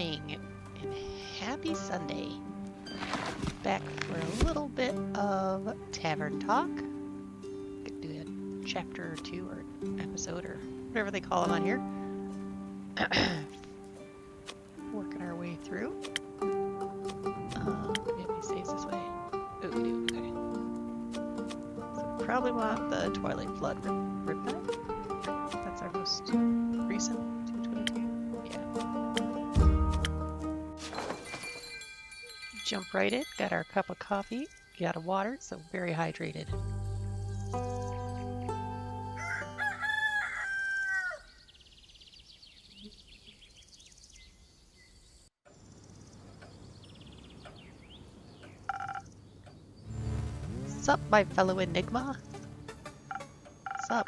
morning and happy Sunday. Back for a little bit of Tavern talk. Could do a chapter or two or episode or whatever they call them on here. Working our way through. Do we have any saves this way? Oh, we do. Okay. So we probably want the Twilight Flood Riptide. That's our most recent. 222. Jump right in. Got our cup of coffee. Got a water, so very hydrated. Sup, my fellow Enigma? Sup?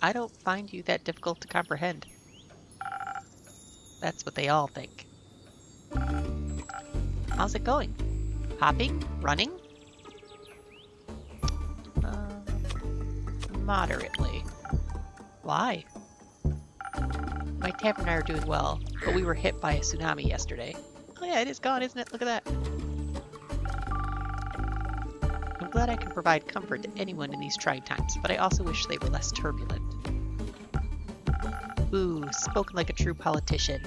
I don't find you that difficult to comprehend. That's what they all think. How's it going? Hopping? Running? Moderately. Why? My tavern and I are doing well, but we were hit by a tsunami yesterday. Oh yeah, it is gone, isn't it? Look at that. I'm glad I can provide comfort to anyone in these trying times, but I also wish they were less turbulent. Ooh, spoken like a true politician.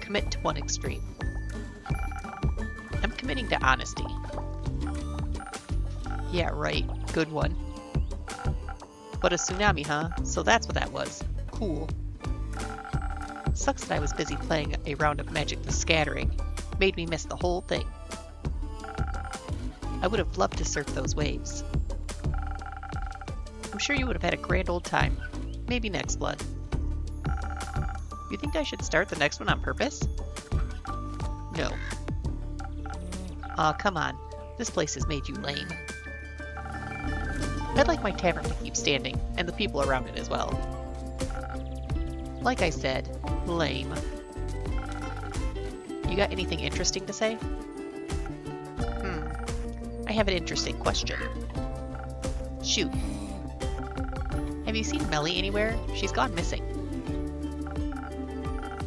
Commit to one extreme. I'm committing to honesty. Yeah, right. Good one. But a tsunami, huh? So that's what that was. Cool. Sucks that I was busy playing a round of Magic the Scattering. Made me miss the whole thing. I would have loved to surf those waves. I'm sure you would have had a grand old time. Maybe next Blood. You think I should start the next one on purpose? No. Aw, come on. This place has made you lame. I'd like my tavern to keep standing, and the people around it as well. Like I said, lame. You got anything interesting to say? I have an interesting question. Shoot. Have you seen Melly anywhere? She's gone missing.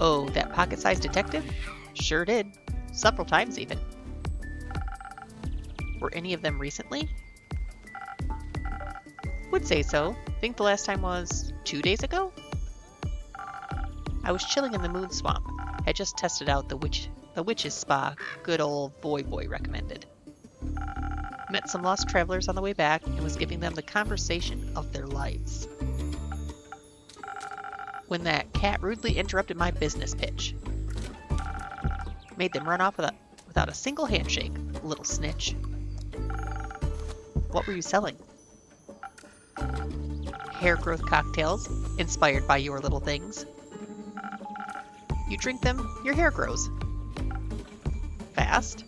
Oh, that pocket-sized detective? Sure did. Several times even. Were any of them recently? Would say so. Think the last time was 2 days ago? I was chilling in the Moon Swamp. Had just tested out the witch's spa good old boy recommended. Met some lost travelers on the way back and was giving them the conversation of their lives. When that cat rudely interrupted my business pitch. Made them run off without a single handshake, little snitch. What were you selling? Hair growth cocktails, inspired by your little things. You drink them, your hair grows. Fast?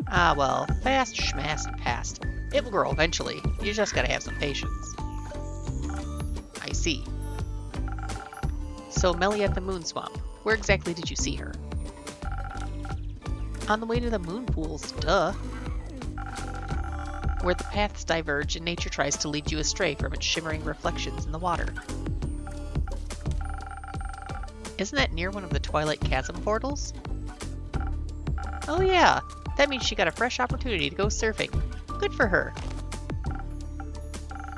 Ah, well, fast, schmast, and past. It will grow eventually. You just gotta have some patience. I see. So, Melly at the Moon Swamp. Where exactly did you see her? On the way to the moon pools, duh. Where the paths diverge and nature tries to lead you astray from its shimmering reflections in the water. Isn't that near one of the Twilight Chasm portals? Oh yeah, that means she got a fresh opportunity to go surfing. Good for her.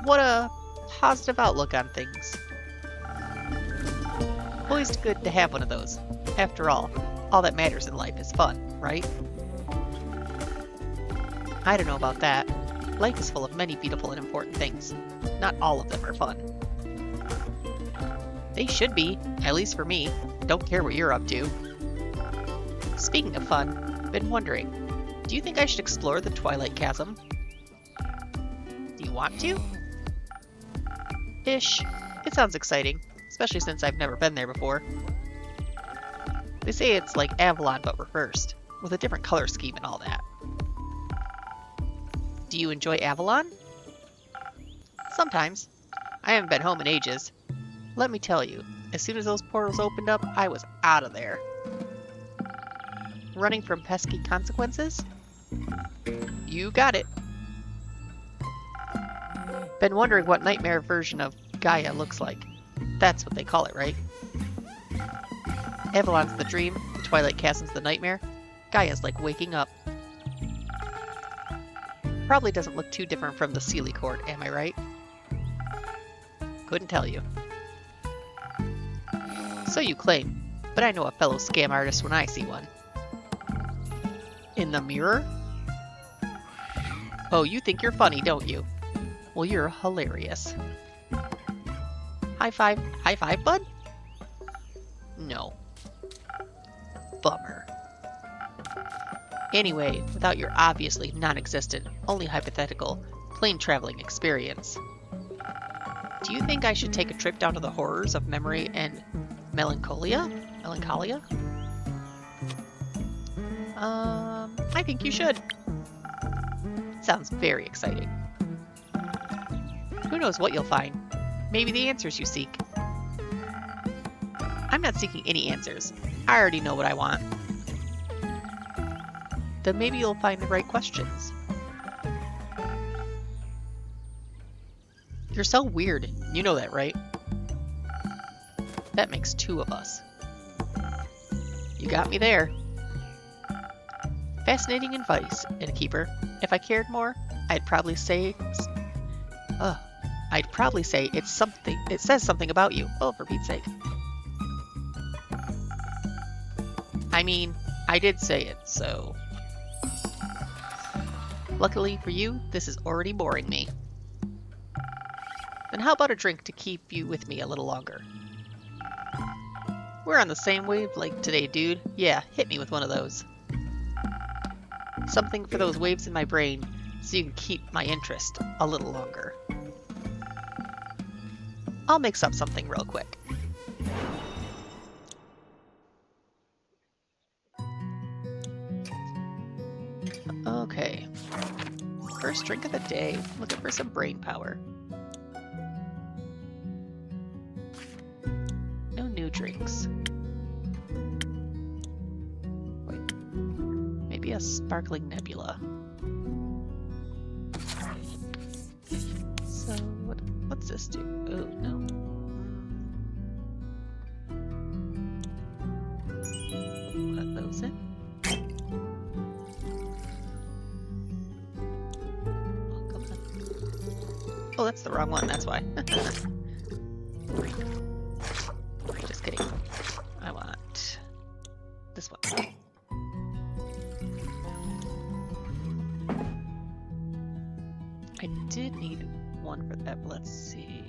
What a positive outlook on things. Always good to have one of those. After all that matters in life is fun, right? I don't know about that. Life is full of many beautiful and important things. Not all of them are fun. They should be, at least for me. Don't care what you're up to. Speaking of fun, been wondering, do you think I should explore the Twilight Chasm? Do you want to? Ish. It sounds exciting, especially since I've never been there before. They say it's like Avalon but reversed, with a different color scheme and all that. Do you enjoy Avalon? Sometimes. I haven't been home in ages. Let me tell you, as soon as those portals opened up, I was out of there. Running from pesky consequences? You got it. Been wondering what nightmare version of Gaia looks like. That's what they call it, right? Avalon's the dream, the Twilight Chasm's the nightmare. Gaia's like waking up. Probably doesn't look too different from the Sealy Court, am I right? Couldn't tell you. So you claim, but I know a fellow scam artist when I see one. In the mirror? Oh, you think you're funny, don't you? Well, you're hilarious. High five, bud? No. Bummer. Anyway, without your obviously non-existent, only hypothetical, plane traveling experience, do you think I should take a trip down to the horrors of memory and melancholia? I think you should. Sounds very exciting. Who knows what you'll find? Maybe the answers you seek. I'm not seeking any answers. I already know what I want. Then maybe you'll find the right questions. You're so weird. You know that, right? That makes two of us. You got me there. Fascinating advice, innkeeper. If I cared more, I'd probably say it's something. It says something about you. Oh, for Pete's sake. I mean, I did say it, so. Luckily for you, this is already boring me. Then how about a drink to keep you with me a little longer? We're on the same wavelength today, dude. Yeah, hit me with one of those. Something for those waves in my brain, so you can keep my interest a little longer. I'll mix up something real quick. Okay. First drink of the day. Looking for some brain power. No new drinks. Wait. Maybe a sparkling nebula. So, what's this do? Oh, no. Put those in. Oh, come on. Oh, that's the wrong one, that's why. Just kidding. I want this one. I did need one for that, but let's see.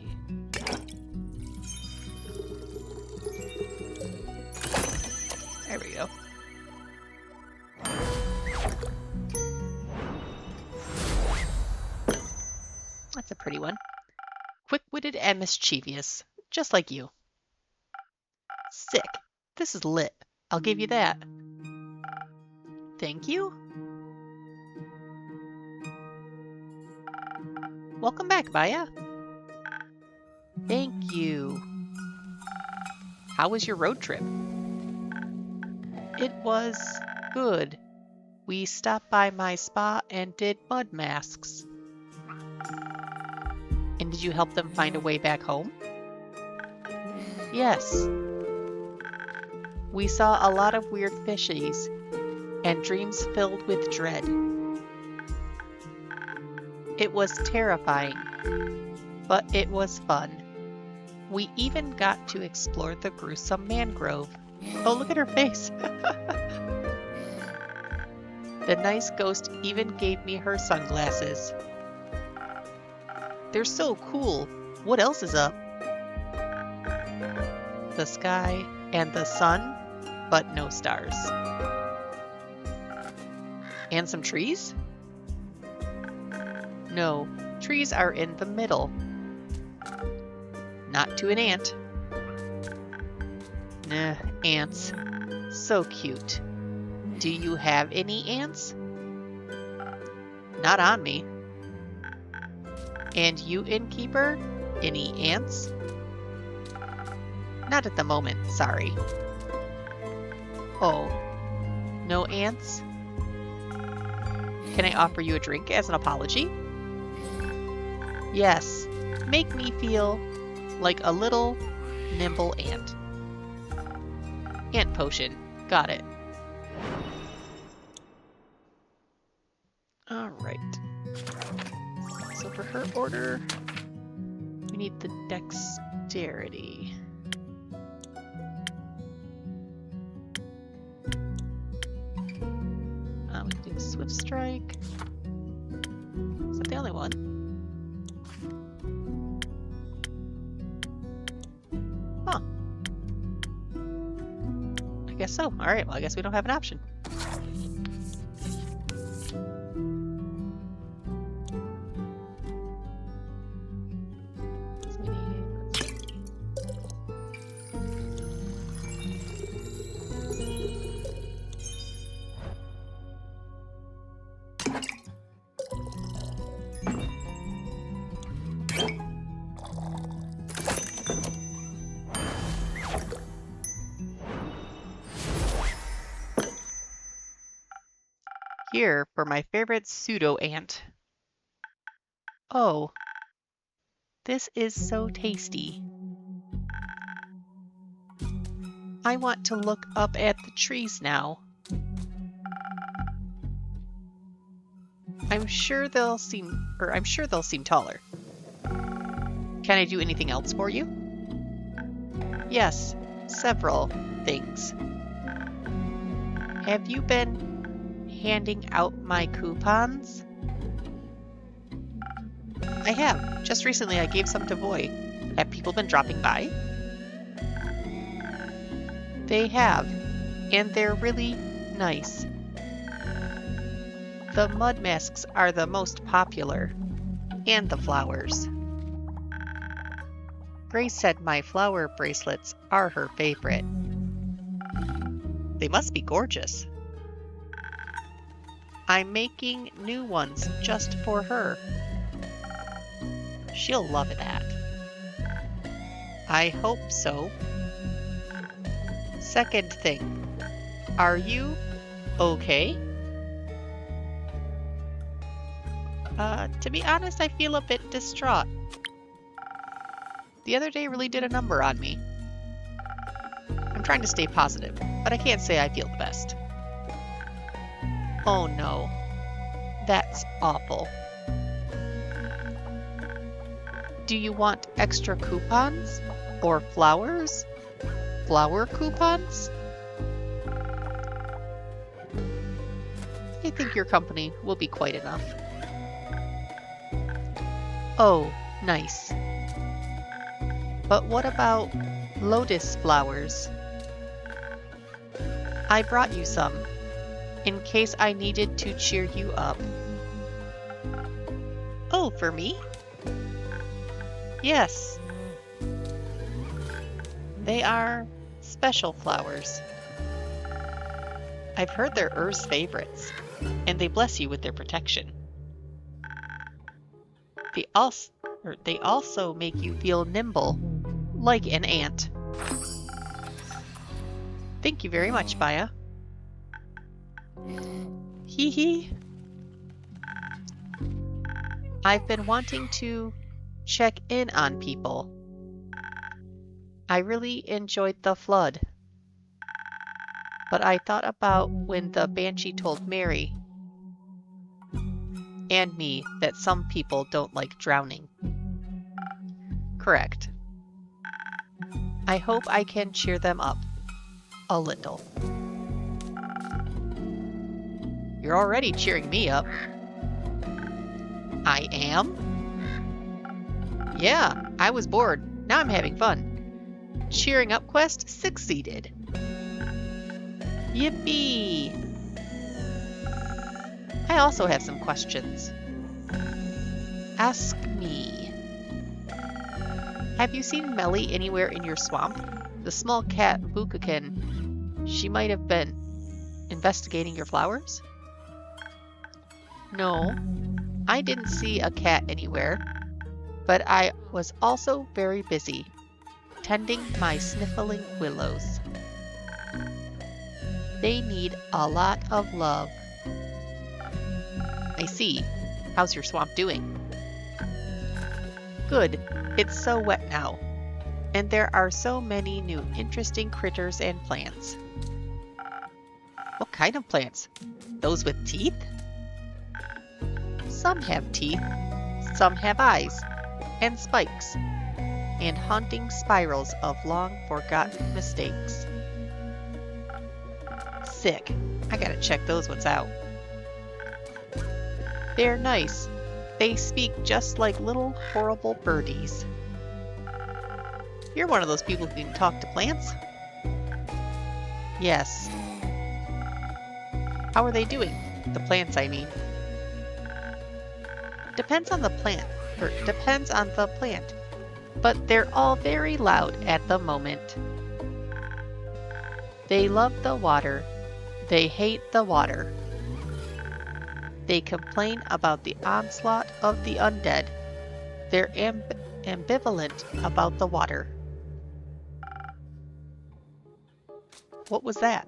There we go. That's a pretty one. Quick-witted and mischievous, just like you. Sick. This is lit. I'll give you that. Thank you. Welcome back, Maya. Thank you. How was your road trip? It was good. We stopped by my spa and did mud masks. And did you help them find a way back home? Yes. We saw a lot of weird fishies and dreams filled with dread. It was terrifying, but it was fun. We even got to explore the gruesome mangrove. Oh, look at her face. The nice ghost even gave me her sunglasses. They're so cool. What else is up? The sky and the sun, but no stars. And some trees? No, trees are in the middle. Not to an ant. Nah, ants. So cute. Do you have any ants? Not on me. And you, innkeeper? Any ants? Not at the moment, sorry. Oh, no ants? Can I offer you a drink as an apology? Yes, make me feel like a little nimble ant. Ant potion. Got it. Alright. So for her order, we need the dexterity. We can do the swift strike. Is that the only one? Huh. I guess so. Alright, well I guess we don't have an option. So we need... Here for my favorite pseudo ant. Oh, this is so tasty. I want to look up at the trees now. I'm sure they'll seem taller. Can I do anything else for you? Yes, several things. Have you been handing out my coupons? I have. Just recently I gave some to Voy. Have people been dropping by? They have, and they're really nice. The mud masks are the most popular, and the flowers. Grace said my flower bracelets are her favorite. They must be gorgeous. I'm making new ones just for her. She'll love that. I hope so. Second thing, are you okay? To be honest, I feel a bit distraught. The other day really did a number on me. I'm trying to stay positive, but I can't say I feel the best. Oh no, that's awful. Do you want extra coupons? Or flowers? Flower coupons? I think your company will be quite enough. Oh, nice. But what about lotus flowers? I brought you some, in case I needed to cheer you up. Oh, for me? Yes. They are special flowers. I've heard they're Ur's favorites, and they bless you with their protection. They also make you feel nimble, like an ant. Thank you very much, Baya. Hee hee. I've been wanting to check in on people. I really enjoyed the flood. But I thought about when the Banshee told Mary and me that some people don't like drowning. Correct. I hope I can cheer them up. A little. You're already cheering me up. I am? Yeah, I was bored. Now I'm having fun. Cheering up quest succeeded. Yippee! I also have some questions. Ask me. Have you seen Melly anywhere in your swamp? The small cat Bukakin, she might have been investigating your flowers? No, I didn't see a cat anywhere, but I was also very busy, tending my sniffling willows. They need a lot of love. I see. How's your swamp doing? Good. It's so wet now. And there are so many new interesting critters and plants. What kind of plants? Those with teeth? Some have teeth, some have eyes, and spikes, and haunting spirals of long-forgotten mistakes. Sick. I gotta check those ones out. They're nice. They speak just like little horrible birdies. You're one of those people who can talk to plants? Yes. How are they doing? The plants, I mean. Depends on the plant. But they're all very loud at the moment. They love the water. They hate the water. They complain about the onslaught of the undead. They're ambivalent about the water. What was that?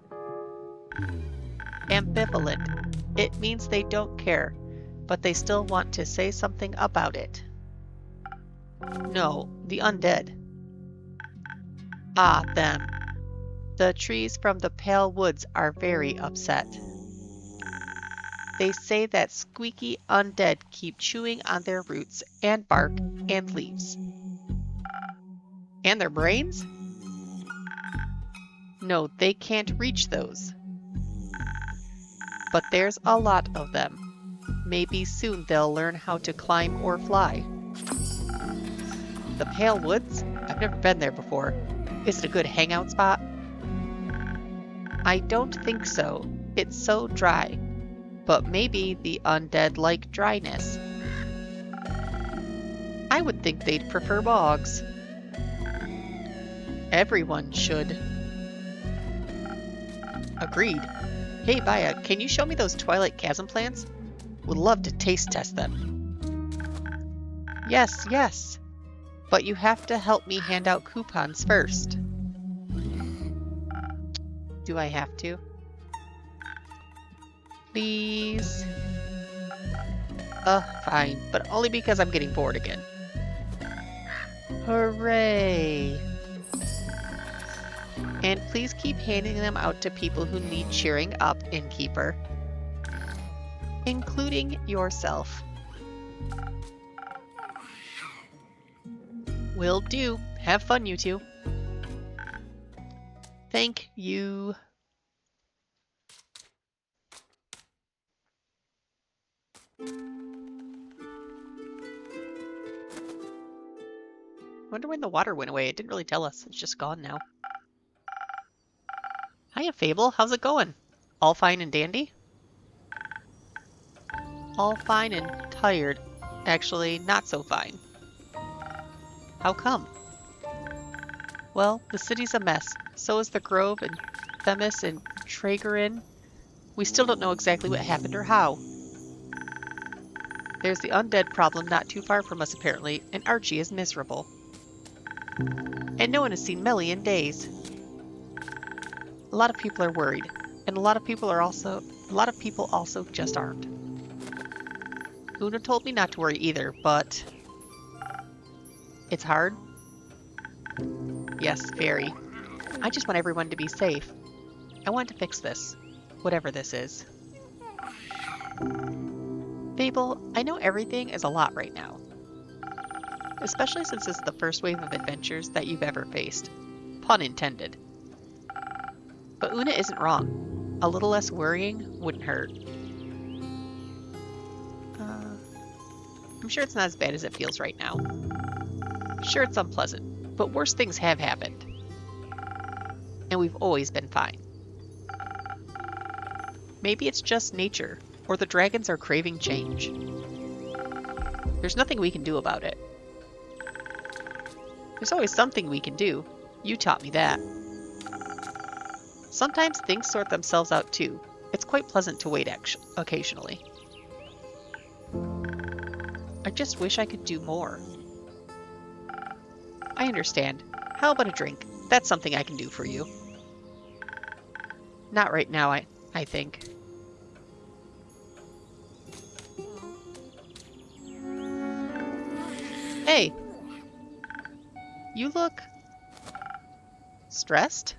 Ambivalent. It means they don't care, but they still want to say something about it. No, the undead. Ah, them. The trees from the Pale Woods are very upset. They say that squeaky undead keep chewing on their roots and bark and leaves. And their brains? No, they can't reach those. But there's a lot of them. Maybe soon they'll learn how to climb or fly. The Pale Woods? I've never been there before. Is it a good hangout spot? I don't think so. It's so dry. But maybe the undead like dryness. I would think they'd prefer bogs. Everyone should. Agreed. Hey, Baya, can you show me those Twilight Chasm plants? Would love to taste test them. Yes, yes. But you have to help me hand out coupons first. Do I have to? Please? Fine, but only because I'm getting bored again. Hooray! And please keep handing them out to people who need cheering up, innkeeper. Including yourself. Will do. Have fun, you two. Thank you. Wonder when the water went away. It didn't really tell us. It's just gone now. Hiya, Fable. How's it going? All fine and dandy? All fine and tired. Actually, not so fine. How come? Well, the city's a mess. So is the Grove and Themis and Traegerin. We still don't know exactly what happened or how. There's the undead problem not too far from us apparently, and Archie is miserable. And no one has seen Melly in days. A lot of people are worried, and a lot of people also just aren't. Una told me not to worry either, but it's hard. Yes, very. I just want everyone to be safe. I want to fix this, whatever this is. Fable, I know everything is a lot right now. Especially since this is the first wave of adventures that you've ever faced. Pun intended. But Una isn't wrong. A little less worrying wouldn't hurt. I'm sure it's not as bad as it feels right now. Sure, it's unpleasant, but worse things have happened. And we've always been fine. Maybe it's just nature, or the dragons are craving change. There's nothing we can do about it. There's always something we can do. You taught me that. Sometimes things sort themselves out too. It's quite pleasant to wait occasionally. I just wish I could do more. I understand. How about a drink? That's something I can do for you. Not right now, I think. Hey! You look Stressed?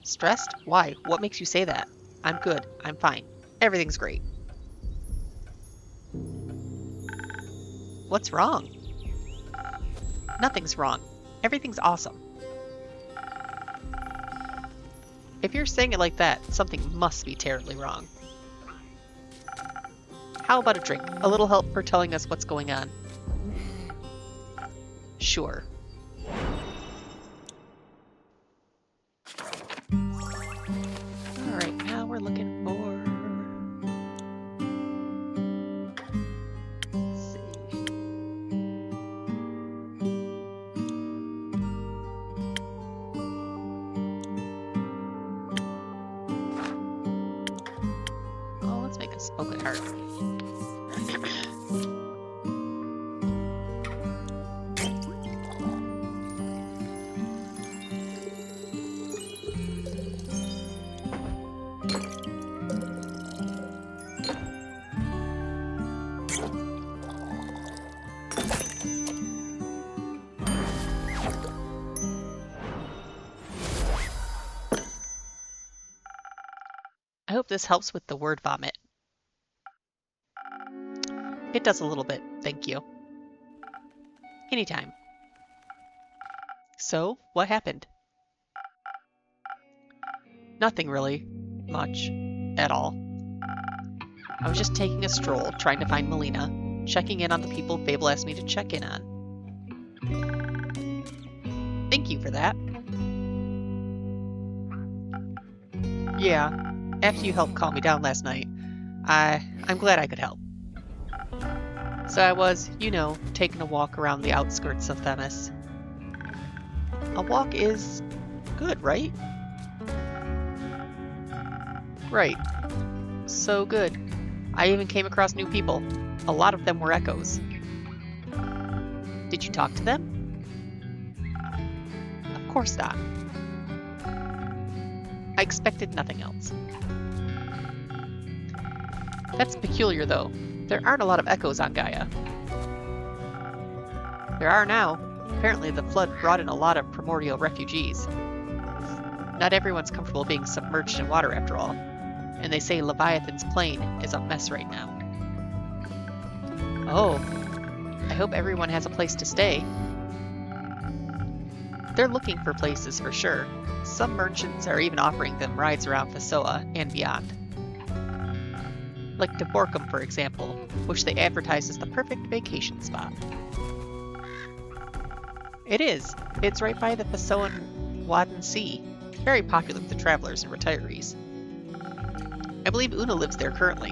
Stressed? Why? What makes you say that? I'm good. I'm fine. Everything's great. What's wrong? Nothing's wrong. Everything's awesome. If you're saying it like that, something must be terribly wrong. How about a drink? A little help for telling us what's going on. Sure. Alright, now we're looking for... Let's see. Oh, let's make a smoking heart. I hope this helps with the word vomit. It does a little bit, thank you. Anytime. So, what happened? Nothing really. Much. At all. I was just taking a stroll, trying to find Melina, checking in on the people Fable asked me to check in on. Thank you for that. Yeah, after you helped calm me down last night, I'm glad I could help. So I was, you know, taking a walk around the outskirts of Themis. A walk is good, right? Right. So good. I even came across new people. A lot of them were echoes. Did you talk to them? Of course not. I expected nothing else. That's peculiar, though. There aren't a lot of echoes on Gaia. There are now. Apparently the flood brought in a lot of primordial refugees. Not everyone's comfortable being submerged in water after all, and they say Leviathan's plane is a mess right now. Oh, I hope everyone has a place to stay. They're looking for places for sure. Some merchants are even offering them rides around Fasoa and beyond. Like to Borkum, for example, which they advertise as the perfect vacation spot. It is. It's right by the Fasoan Wadden Sea. Very popular with the travelers and retirees. I believe Una lives there currently,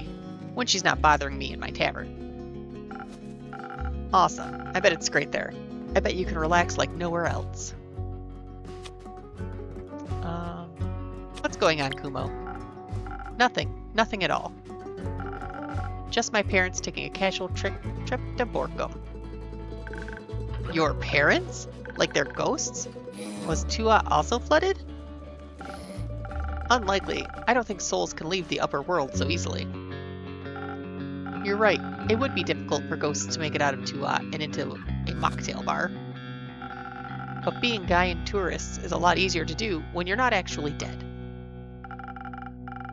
when she's not bothering me in my tavern. Awesome. I bet it's great there. I bet you can relax like nowhere else. What's going on, Kumo? Nothing. Nothing at all. Just my parents taking a casual trip to Borkum. Your parents? Like they're ghosts? Was Tua also flooded? Unlikely. I don't think souls can leave the upper world so easily. You're right. It would be difficult for ghosts to make it out of Tua and into a mocktail bar. But being Gaian tourists is a lot easier to do when you're not actually dead.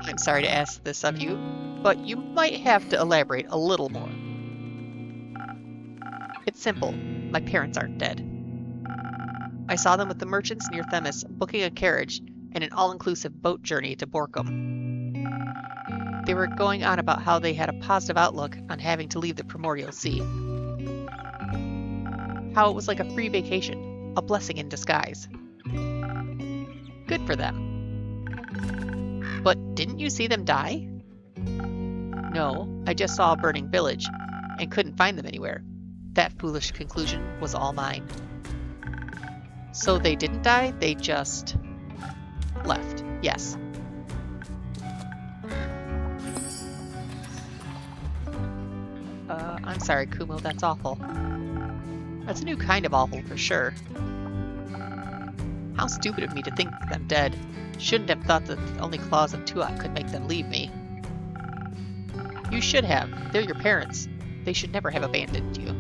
I'm sorry to ask this of you, but you might have to elaborate a little more. It's simple. My parents aren't dead. I saw them with the merchants near Themis booking a carriage and an all-inclusive boat journey to Borkum. They were going on about how they had a positive outlook on having to leave the Primordial Sea. How it was like a free vacation, a blessing in disguise. Good for them. But didn't you see them die? No, I just saw a burning village and couldn't find them anywhere. That foolish conclusion was all mine. So they didn't die, they just left. Yes. I'm sorry, Kumo, that's awful. That's a new kind of awful for sure. How stupid of me to think them dead. Shouldn't have thought that the only claws of Tuat could make them leave me. You should have. They're your parents. They should never have abandoned you.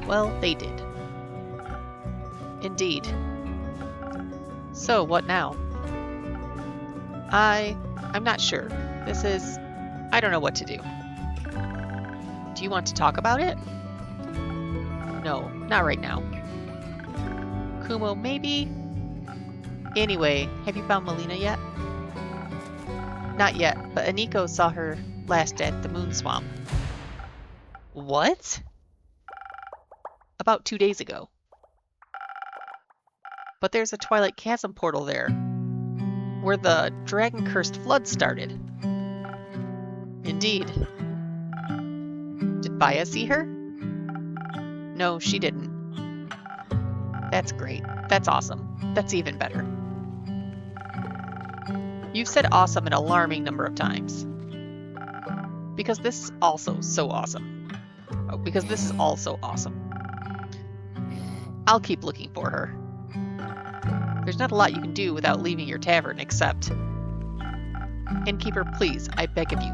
Well, they did. Indeed. So, what now? I'm not sure. I don't know what to do. Do you want to talk about it? No, not right now. Kumo, maybe? Anyway, have you found Melina yet? Not yet, but Aniko saw her last at the Moon Swamp. What? About 2 days ago. But there's a Twilight Chasm portal there, where the dragon-cursed flood started. Indeed. Did Baya see her? No, she didn't. That's great. That's awesome. That's even better. You've said awesome an alarming number of times. Because this is also so awesome. Oh, because this is also awesome. I'll keep looking for her. There's not a lot you can do without leaving your tavern, except... Innkeeper, please, I beg of you,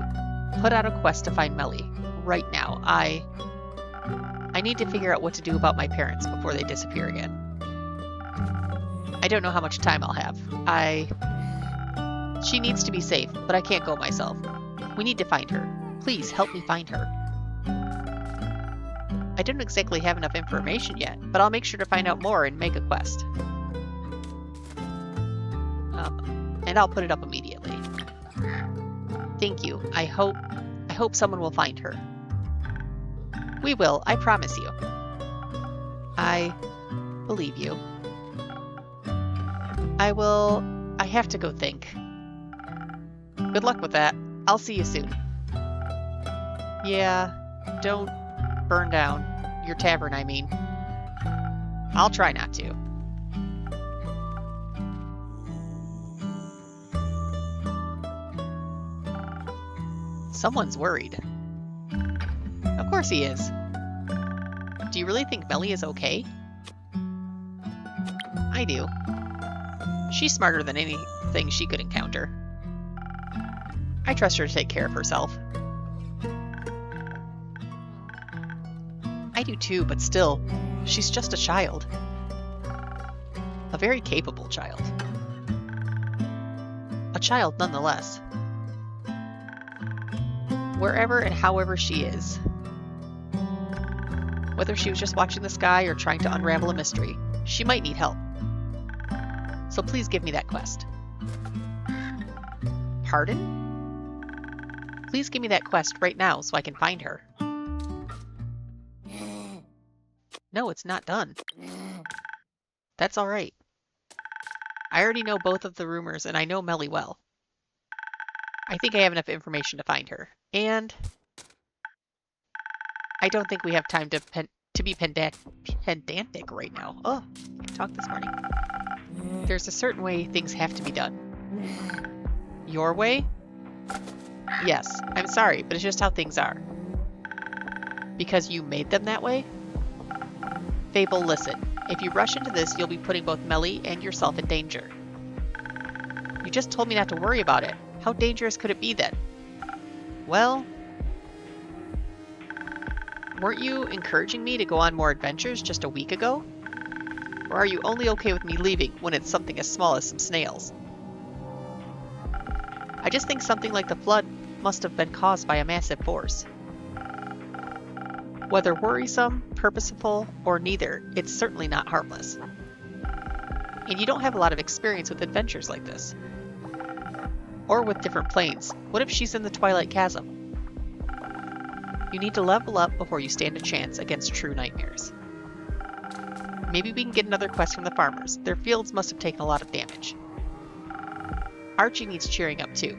put out a quest to find Melly. Right now. I need to figure out what to do about my parents before they disappear again. I don't know how much time I'll have. She needs to be safe, but I can't go myself. We need to find her. Please, help me find her. I don't exactly have enough information yet, but I'll make sure to find out more and make a quest. And I'll put it up immediately. Thank you. I hope someone will find her. We will, I promise you. I believe you. I have to go think. Good luck with that. I'll see you soon. Yeah, don't burn down your tavern, I mean. I'll try not to. Someone's worried. Of course he is. Do you really think Melly is okay? I do. She's smarter than anything she could encounter. I trust her to take care of herself. I do too, but still, she's just a child. A very capable child. A child nonetheless. Wherever and however she is. Whether she was just watching the sky or trying to unravel a mystery, she might need help. So please give me that quest. Pardon? Please give me that quest right now so I can find her. No, it's not done. That's all right. I already know both of the rumors and I know Melly well. I think I have enough information to find her. And I don't think we have time to be pedantic right now. Oh, I can't talk this morning. There's a certain way things have to be done. Your way? Yes, I'm sorry, but it's just how things are. Because you made them that way? Fable, listen. If you rush into this, you'll be putting both Melly and yourself in danger. You just told me not to worry about it. How dangerous could it be then? Well, weren't you encouraging me to go on more adventures just a week ago? Or are you only okay with me leaving when it's something as small as some snails? I just think something like the flood must have been caused by a massive force. Whether worrisome, purposeful, or neither, it's certainly not harmless. And you don't have a lot of experience with adventures like this. Or with different planes. What if she's in the Twilight Chasm? You need to level up before you stand a chance against true nightmares. Maybe we can get another quest from the farmers. Their fields must have taken a lot of damage. Archie needs cheering up too.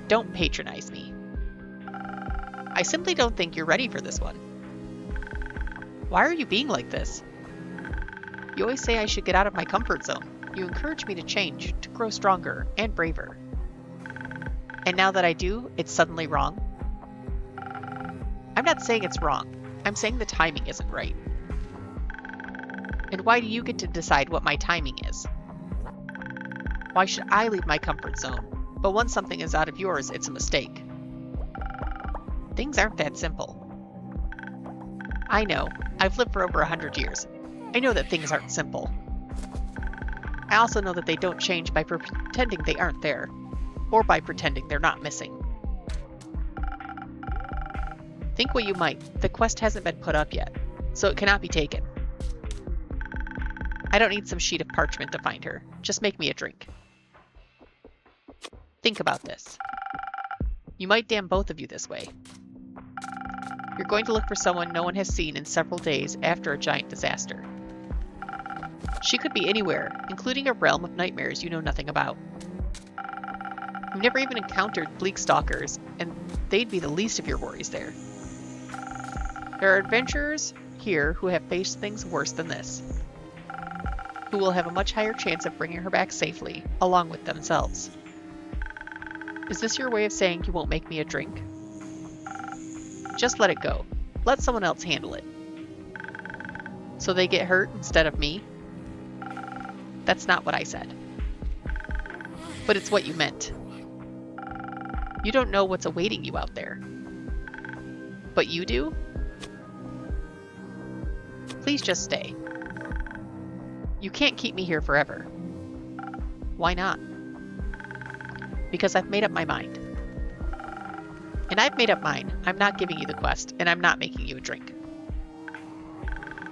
Don't patronize me. I simply don't think you're ready for this one. Why are you being like this? You always say I should get out of my comfort zone. You encourage me to change, to grow stronger and braver. And now that I do, it's suddenly wrong? I'm not saying it's wrong. I'm saying the timing isn't right. And why do you get to decide what my timing is? Why should I leave my comfort zone? But once something is out of yours, it's a mistake. Things aren't that simple. I know. I've lived for over 100 years. I know that things aren't simple. I also know that they don't change by pretending they aren't there, or by pretending they're not missing. Think what you might, the quest hasn't been put up yet, so it cannot be taken. I don't need some sheet of parchment to find her. Just make me a drink. Think about this. You might damn both of you this way. You're going to look for someone no one has seen in several days after a giant disaster. She could be anywhere, including a realm of nightmares you know nothing about. You've never even encountered bleak stalkers, and they'd be the least of your worries there. There are adventurers here who have faced things worse than this, who will have a much higher chance of bringing her back safely, along with themselves. Is this your way of saying you won't make me a drink? Just let it go. Let someone else handle it. So they get hurt instead of me? That's not what I said. But it's what you meant. You don't know what's awaiting you out there. But you do? Please just stay. You can't keep me here forever. Why not? Because I've made up my mind. And I've made up mine. I'm not giving you the quest, and I'm not making you a drink.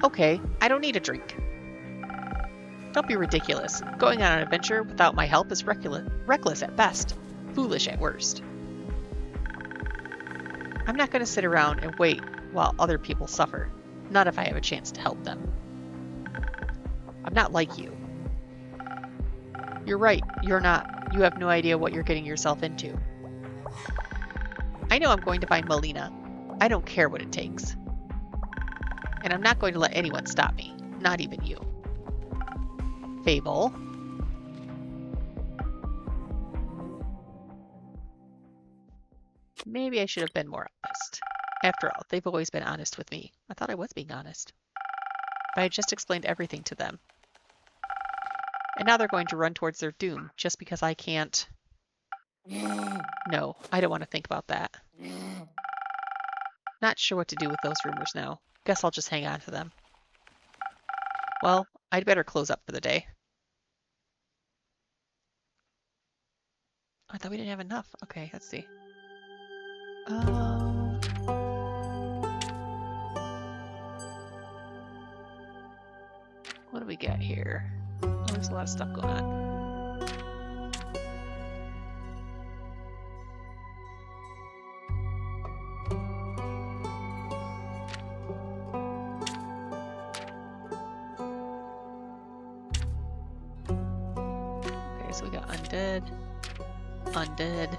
Okay, I don't need a drink. Don't be ridiculous. Going on an adventure without my help is reckless at best, foolish at worst. I'm not going to sit around and wait while other people suffer, not if I have a chance to help them. I'm not like you. You're right, you're not. You have no idea what you're getting yourself into. I know I'm going to find Melina. I don't care what it takes. And I'm not going to let anyone stop me, not even you. Fable. Maybe I should have been more honest. After all, they've always been honest with me. I thought I was being honest. But I just explained everything to them. And now they're going to run towards their doom just because I can't. No, I don't want to think about that. Not sure what to do with those rumors now. Guess I'll just hang on to them. Well, I'd better close up for the day. I thought we didn't have enough. Okay, let's see. What do we got here? Oh, there's a lot of stuff going on. Okay, so we got undead, undead.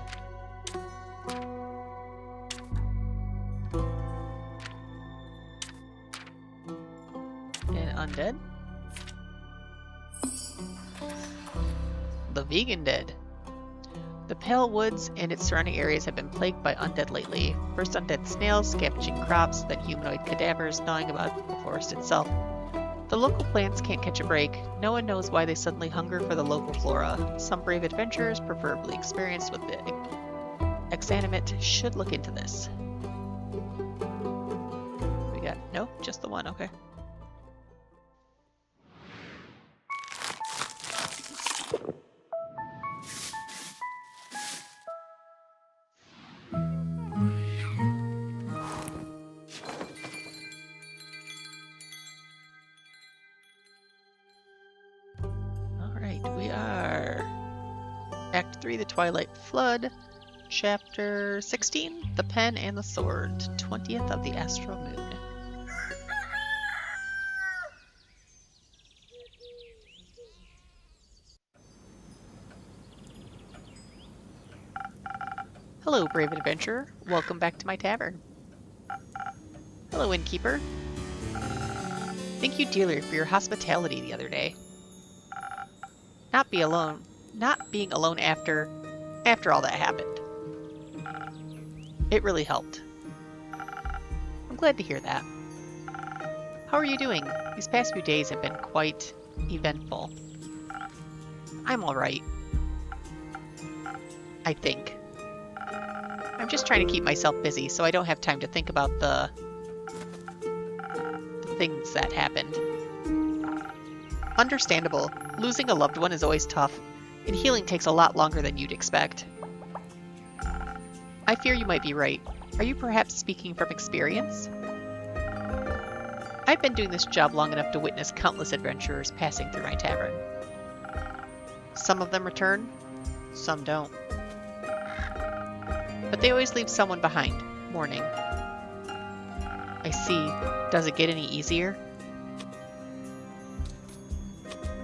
And undead. The vegan dead. The Pale Woods and its surrounding areas have been plagued by undead lately. First undead snails scavenging crops, then humanoid cadavers gnawing about the forest itself. The local plants can't catch a break. No one knows why they suddenly hunger for the local flora. Some brave adventurers, preferably experienced with the exanimate, should look into this. We got, no, just the one, okay. We are Act 3, The Twilight Flood, Chapter 16, The Pen and the Sword, 20th of the Astral Moon. Hello, brave adventurer. Welcome back to my tavern. Hello, innkeeper. Thank you dearly for your hospitality the other day. Not being alone after all that happened. It really helped. I'm glad to hear that. How are you doing? These past few days have been quite eventful. I'm alright. I think. I'm just trying to keep myself busy so I don't have time to think about the things that happened. Understandable. Losing a loved one is always tough, and healing takes a lot longer than you'd expect. I fear you might be right. Are you perhaps speaking from experience? I've been doing this job long enough to witness countless adventurers passing through my tavern. Some of them return, some don't. But they always leave someone behind, mourning. I see. Does it get any easier?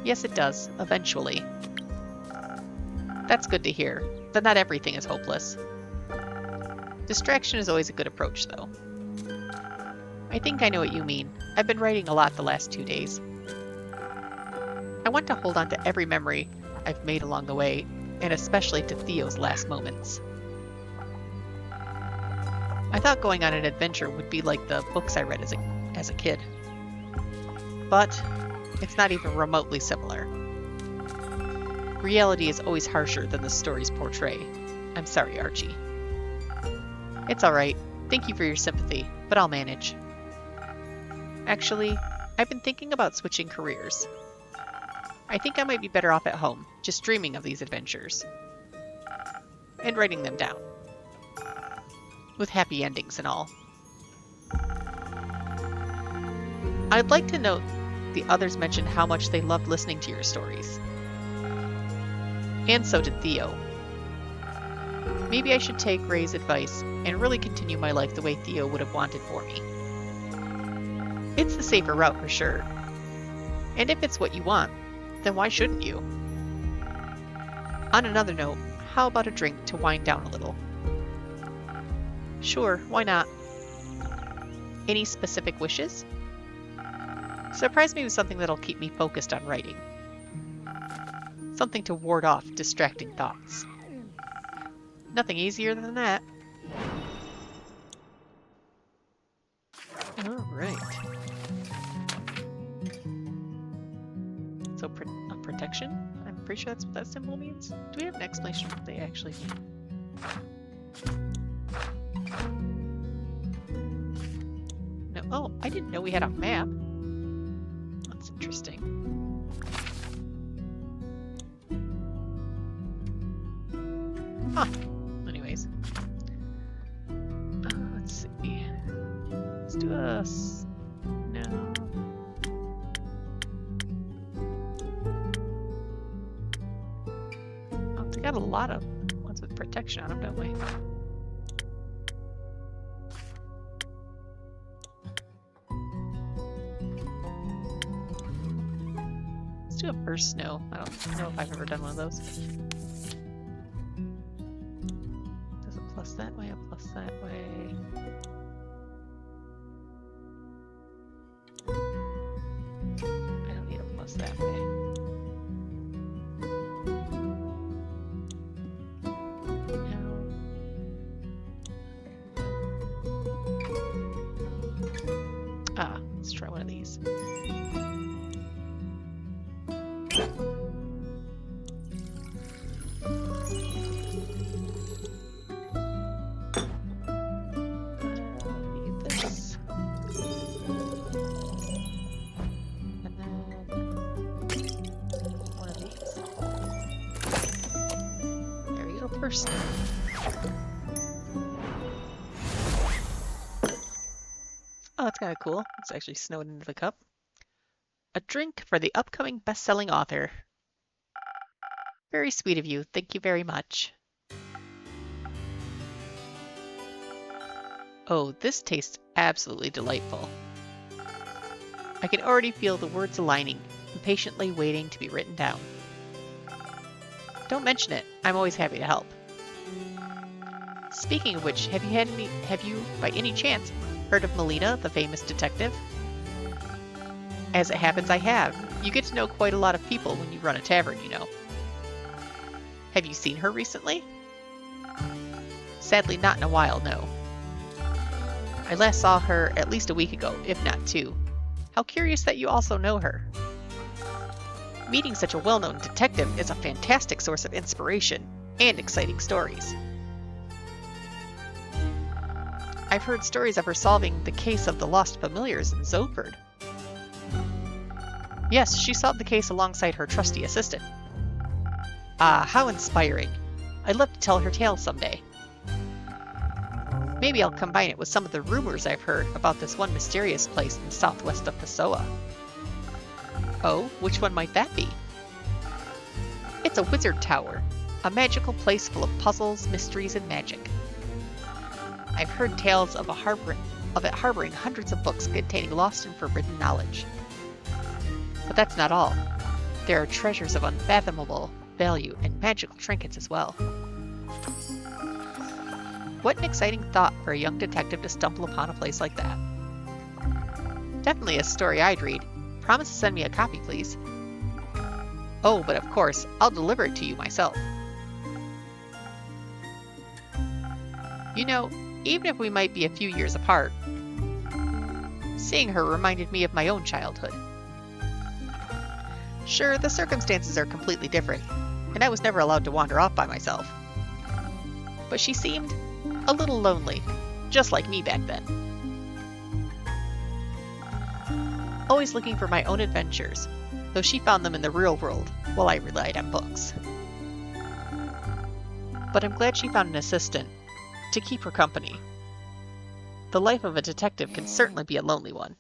Yes, it does, eventually. That's good to hear, but not everything is hopeless. Distraction is always a good approach, though. I think I know what you mean. I've been writing a lot the last 2 days. I want to hold on to every memory I've made along the way, and especially to Theo's last moments. I thought going on an adventure would be like the books I read as a kid. But it's not even remotely similar. Reality is always harsher than the stories portray. I'm sorry, Archie. It's alright. Thank you for your sympathy, but I'll manage. Actually, I've been thinking about switching careers. I think I might be better off at home, just dreaming of these adventures. And writing them down. With happy endings and all. I'd like to note the others mentioned how much they loved listening to your stories. And so did Theo. Maybe I should take Ray's advice and really continue my life the way Theo would have wanted for me. It's the safer route for sure. And if it's what you want, then why shouldn't you? On another note, how about a drink to wind down a little? Sure, why not? Any specific wishes? Surprise me with something that'll keep me focused on writing. Something to ward off distracting thoughts. Nothing easier than that. Alright. So, protection? I'm pretty sure that's what that symbol means. Do we have an explanation of what they actually mean? No. Oh, I didn't know we had a map. That's interesting. Huh. Anyways. Let's see. Let's do a... No. Oh, they got a lot of ones with protection on them, don't we? Let's do a burst snow. I don't know if I've ever done one of those. Plus that way, a plus that way. I don't need a plus that way. No. Ah, let's try one of these. First. Oh, that's kind of cool. It's actually snowed into the cup. A drink for the upcoming best-selling author. Very sweet of you. Thank you very much. Oh, this tastes absolutely delightful. I can already feel the words aligning, impatiently waiting to be written down. Don't mention it. I'm always happy to help. Speaking of which, have you by any chance heard of Melina, the famous detective? As it happens, I have. You get to know quite a lot of people when you run a tavern, you know. Have you seen her recently? Sadly, not in a while, no. I last saw her at least a week ago, if not 2. How curious that you also know her. Meeting such a well-known detective is a fantastic source of inspiration and exciting stories. I've heard stories of her solving the case of the lost familiars in Zoford. Yes, she solved the case alongside her trusty assistant. Ah, how inspiring. I'd love to tell her tale someday. Maybe I'll combine it with some of the rumors I've heard about this one mysterious place in southwest of Pessoa. Oh, which one might that be? It's a wizard tower, a magical place full of puzzles, mysteries, and magic. I've heard tales of it harboring hundreds of books containing lost and forbidden knowledge. But that's not all. There are treasures of unfathomable value and magical trinkets as well. What an exciting thought for a young detective to stumble upon a place like that. Definitely a story I'd read. Promise to send me a copy, please. Oh, but of course, I'll deliver it to you myself. You know, even if we might be a few years apart, seeing her reminded me of my own childhood. Sure, the circumstances are completely different, and I was never allowed to wander off by myself. But she seemed a little lonely, just like me back then. Always looking for my own adventures, though she found them in the real world while I relied on books. But I'm glad she found an assistant to keep her company. The life of a detective can certainly be a lonely one.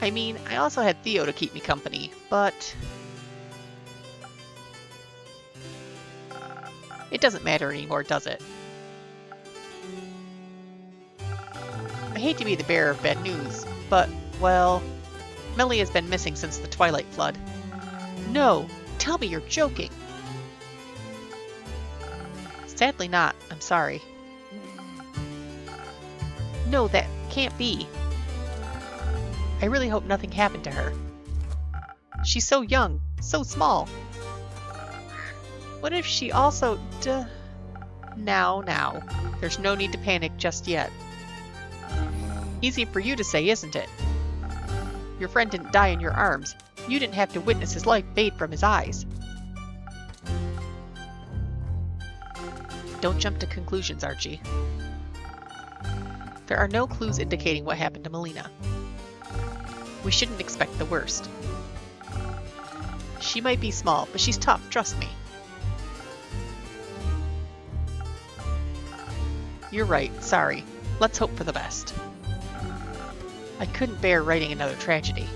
I mean, I also had Theo to keep me company, but it doesn't matter anymore, does it? I hate to be the bearer of bad news, but, well, Millie has been missing since the Twilight Flood. No! Tell me you're joking! Sadly not, I'm sorry. No, that can't be. I really hope nothing happened to her. She's so young, so small. What if she also Now, there's no need to panic just yet. Easy for you to say, isn't it? Your friend didn't die in your arms. You didn't have to witness his life fade from his eyes. Don't jump to conclusions, Archie. There are no clues indicating what happened to Melina. We shouldn't expect the worst. She might be small, but she's tough, trust me. You're right, sorry. Let's hope for the best. I couldn't bear writing another tragedy.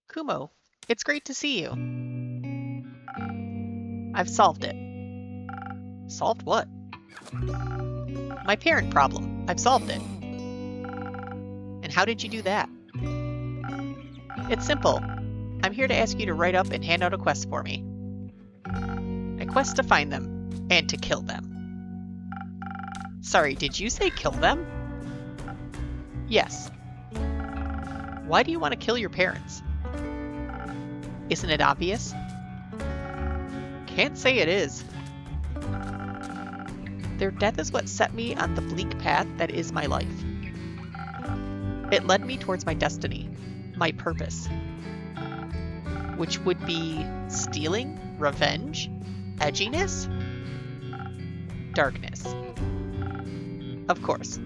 Kumo, it's great to see you. I've solved it. Solved what? My parent problem. I've solved it. And how did you do that? It's simple. I'm here to ask you to write up and hand out a quest for me. A quest to find them, and to kill them. Sorry, did you say kill them? Yes. Why do you want to kill your parents? Isn't it obvious? Can't say it is. Their death is what set me on the bleak path that is my life. It led me towards my destiny, my purpose, which would be stealing, revenge, edginess, darkness. Of course.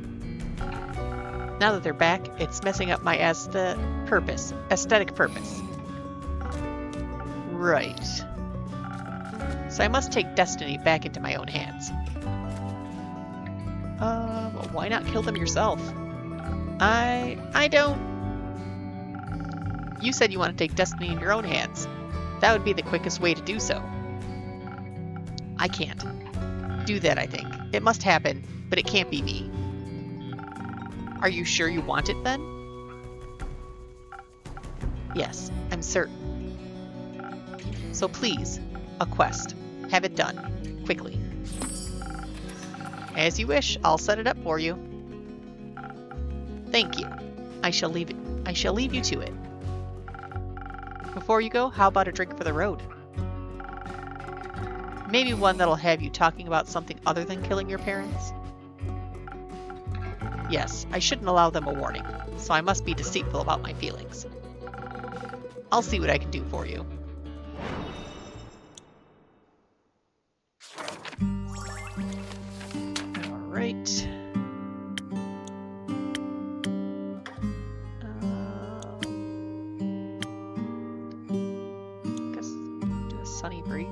Now that they're back, it's messing up my aesthetic purpose. Right. So I must take destiny back into my own hands. Well, why not kill them yourself? I don't... You said you want to take destiny in your own hands. That would be the quickest way to do so. I can't do that, I think. It must happen, but it can't be me. Are you sure you want it then? Yes, I'm certain. So please, a quest. Have it done. Quickly. As you wish, I'll set it up for you. Thank you. I shall leave you to it. Before you go, how about a drink for the road? Maybe one that'll have you talking about something other than killing your parents? Yes, I shouldn't allow them a warning, so I must be deceitful about my feelings. I'll see what I can do for you. Guess do a sunny breeze.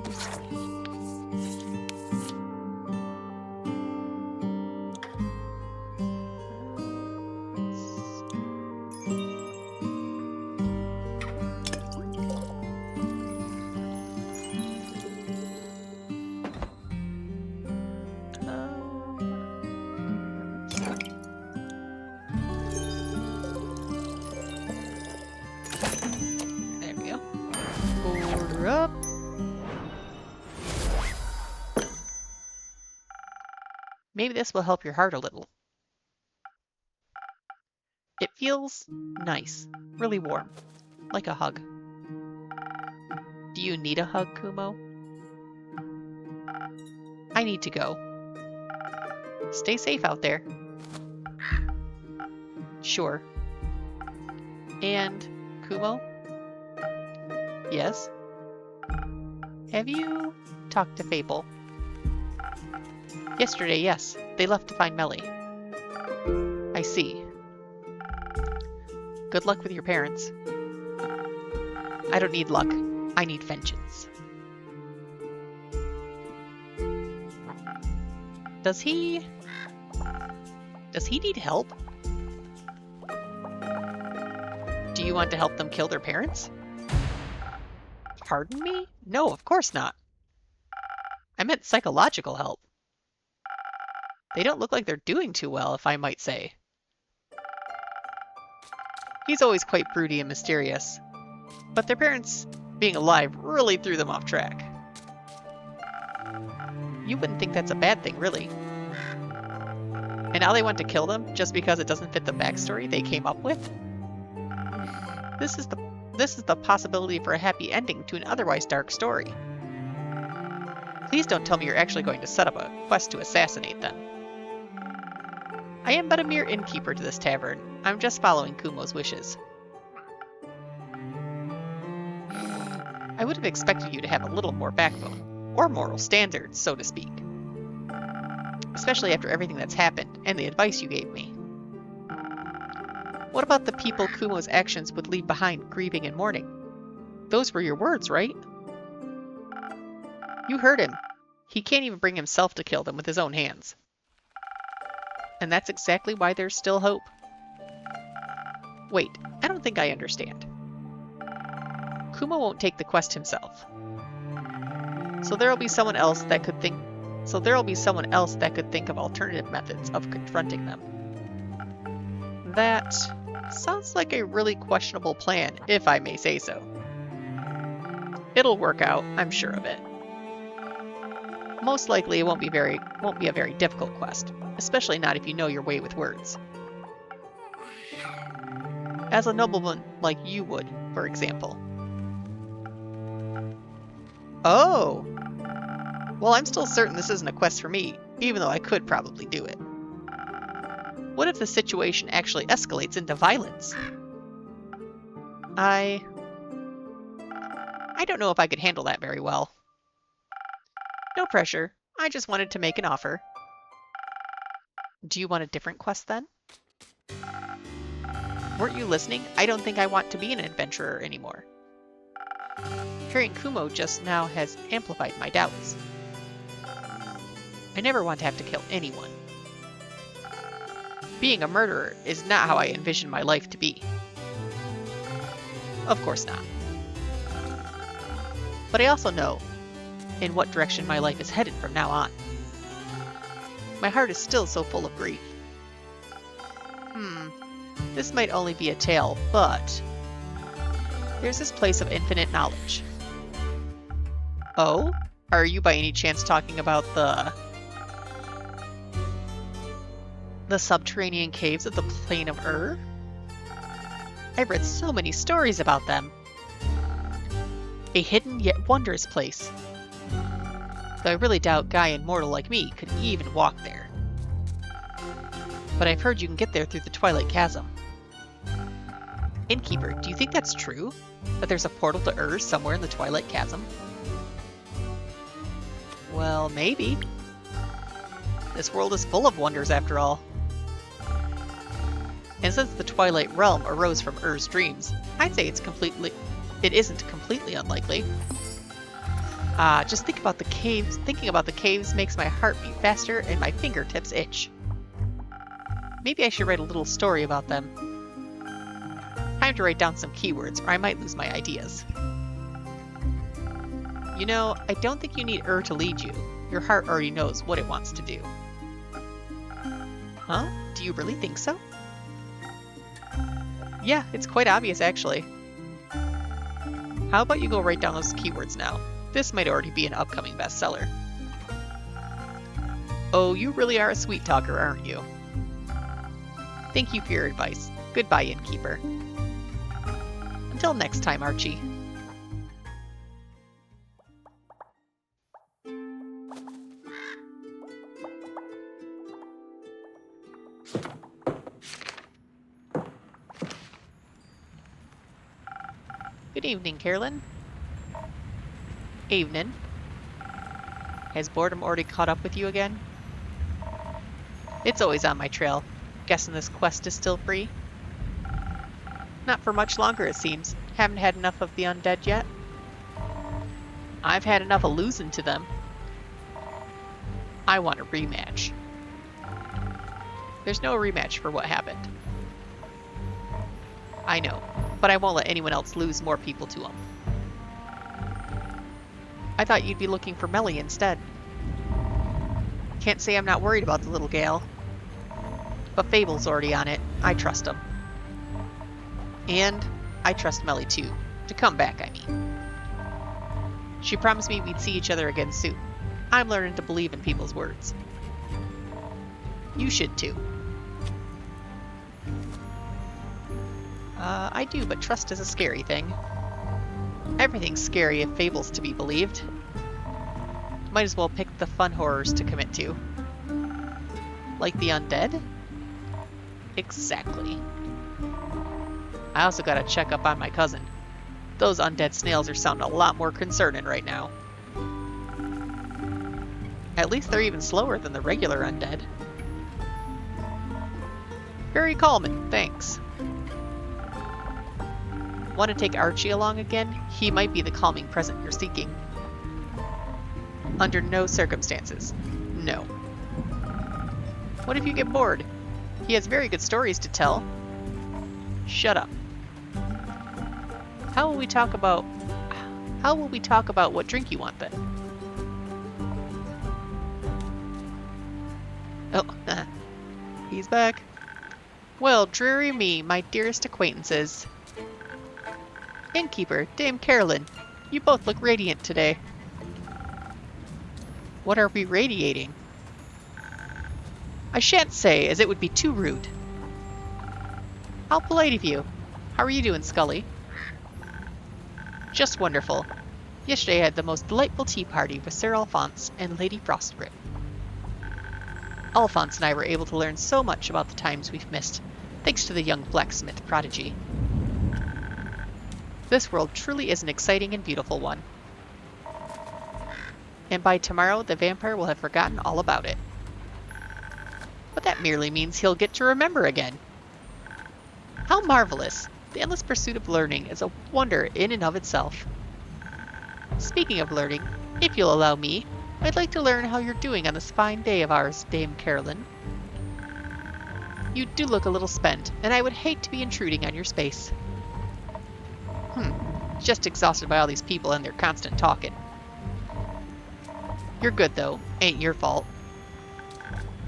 There we go. Order up. Maybe this will help your heart a little. It feels nice, really warm, like a hug. Do you need a hug, Kumo? I need to go. Stay safe out there. Sure. And, Kumo? Yes? Have you talked to Fable? Yesterday, yes. They left to find Melly. I see. Good luck with your parents. I don't need luck. I need vengeance. Does he need help? Do you want to help them kill their parents? Pardon me? No, of course not. I meant psychological help. They don't look like they're doing too well, if I might say. He's always quite broody and mysterious, but their parents being alive really threw them off track. You wouldn't think that's a bad thing, really. And now they want to kill them just because it doesn't fit the backstory they came up with? This is the possibility for a happy ending to an otherwise dark story. Please don't tell me you're actually going to set up a quest to assassinate them. I am but a mere innkeeper to this tavern. I'm just following Kumo's wishes. I would have expected you to have a little more backbone, or moral standards, so to speak. Especially after everything that's happened, and the advice you gave me. What about the people Kumo's actions would leave behind grieving and mourning? Those were your words, right? You heard him. He can't even bring himself to kill them with his own hands. And that's exactly why there's still hope. Wait, I don't think I understand. Kumo won't take the quest himself. So there'll be someone else that could think of alternative methods of confronting them. That sounds like a really questionable plan, if I may say so. It'll work out, I'm sure of it. Most likely it won't be a very difficult quest, especially not if you know your way with words. As a nobleman like you would, for example. Oh! Well, I'm still certain this isn't a quest for me, even though I could probably do it. What if the situation actually escalates into violence? I don't know if I could handle that very well. No pressure. I just wanted to make an offer. Do you want a different quest then? Weren't you listening? I don't think I want to be an adventurer anymore. Hearing Kumo just now has amplified my doubts. I never want to have to kill anyone. Being a murderer is not how I envision my life to be. Of course not. But I also know in what direction my life is headed from now on. My heart is still so full of grief. This might only be a tale, but there's this place of infinite knowledge. Oh? Are you by any chance talking about the subterranean caves of the Plain of Ur? I've read so many stories about them. A hidden yet wondrous place. Though I really doubt Guy and mortal like me could even walk there. But I've heard you can get there through the Twilight Chasm. Innkeeper, do you think that's true? That there's a portal to Ur somewhere in the Twilight Chasm? Well, maybe. This world is full of wonders after all. And since the Twilight Realm arose from Ur's dreams, I'd say it isn't completely unlikely. Just think about the caves. Thinking about the caves makes my heart beat faster and my fingertips itch. Maybe I should write a little story about them. Time to write down some keywords, or I might lose my ideas. You know, I don't think you need to lead you. Your heart already knows what it wants to do. Huh? Do you really think so? Yeah, it's quite obvious actually. How about you go write down those keywords now? This might already be an upcoming bestseller. Oh, you really are a sweet talker, aren't you? Thank you for your advice. Goodbye, innkeeper. Until next time, Archie. Good evening, Carolyn. Evening. Has boredom already caught up with you again? It's always on my trail. Guessing this quest is still free? Not for much longer, it seems. Haven't had enough of the undead yet? I've had enough of losing to them. I want a rematch. There's no rematch for what happened. I know, but I won't let anyone else lose more people to them. I thought you'd be looking for Melly instead. Can't say I'm not worried about the little gal. But Fable's already on it. I trust him. And I trust Melly too. To come back, I mean. She promised me we'd see each other again soon. I'm learning to believe in people's words. You should too. I do, but trust is a scary thing. Everything's scary if Fable's to be believed. Might as well pick the fun horrors to commit to. Like the undead? Exactly. I also gotta check up on my cousin. Those undead snails are sounding a lot more concerning right now. At least they're even slower than the regular undead. Very calming, thanks. Want to take Archie along again? He might be the calming present you're seeking. Under no circumstances. No. What if you get bored? He has very good stories to tell. Shut up. How will we talk about what drink you want then? Oh, he's back. Well, dreary me, my dearest acquaintances. Innkeeper, Dame Carolyn, you both look radiant today. What are we radiating? I shan't say, as it would be too rude. How polite of you. How are you doing, Scully? Just wonderful. Yesterday I had the most delightful tea party with Sir Alphonse and Lady Frostgrip. Alphonse and I were able to learn so much about the times we've missed, thanks to the young blacksmith prodigy. This world truly is an exciting and beautiful one. And by tomorrow, the vampire will have forgotten all about it. But that merely means he'll get to remember again. How marvelous! The endless pursuit of learning is a wonder in and of itself. Speaking of learning, if you'll allow me, I'd like to learn how you're doing on this fine day of ours, Dame Carolyn. You do look a little spent, and I would hate to be intruding on your space. Just exhausted by all these people and their constant talking. You're good, though. Ain't your fault.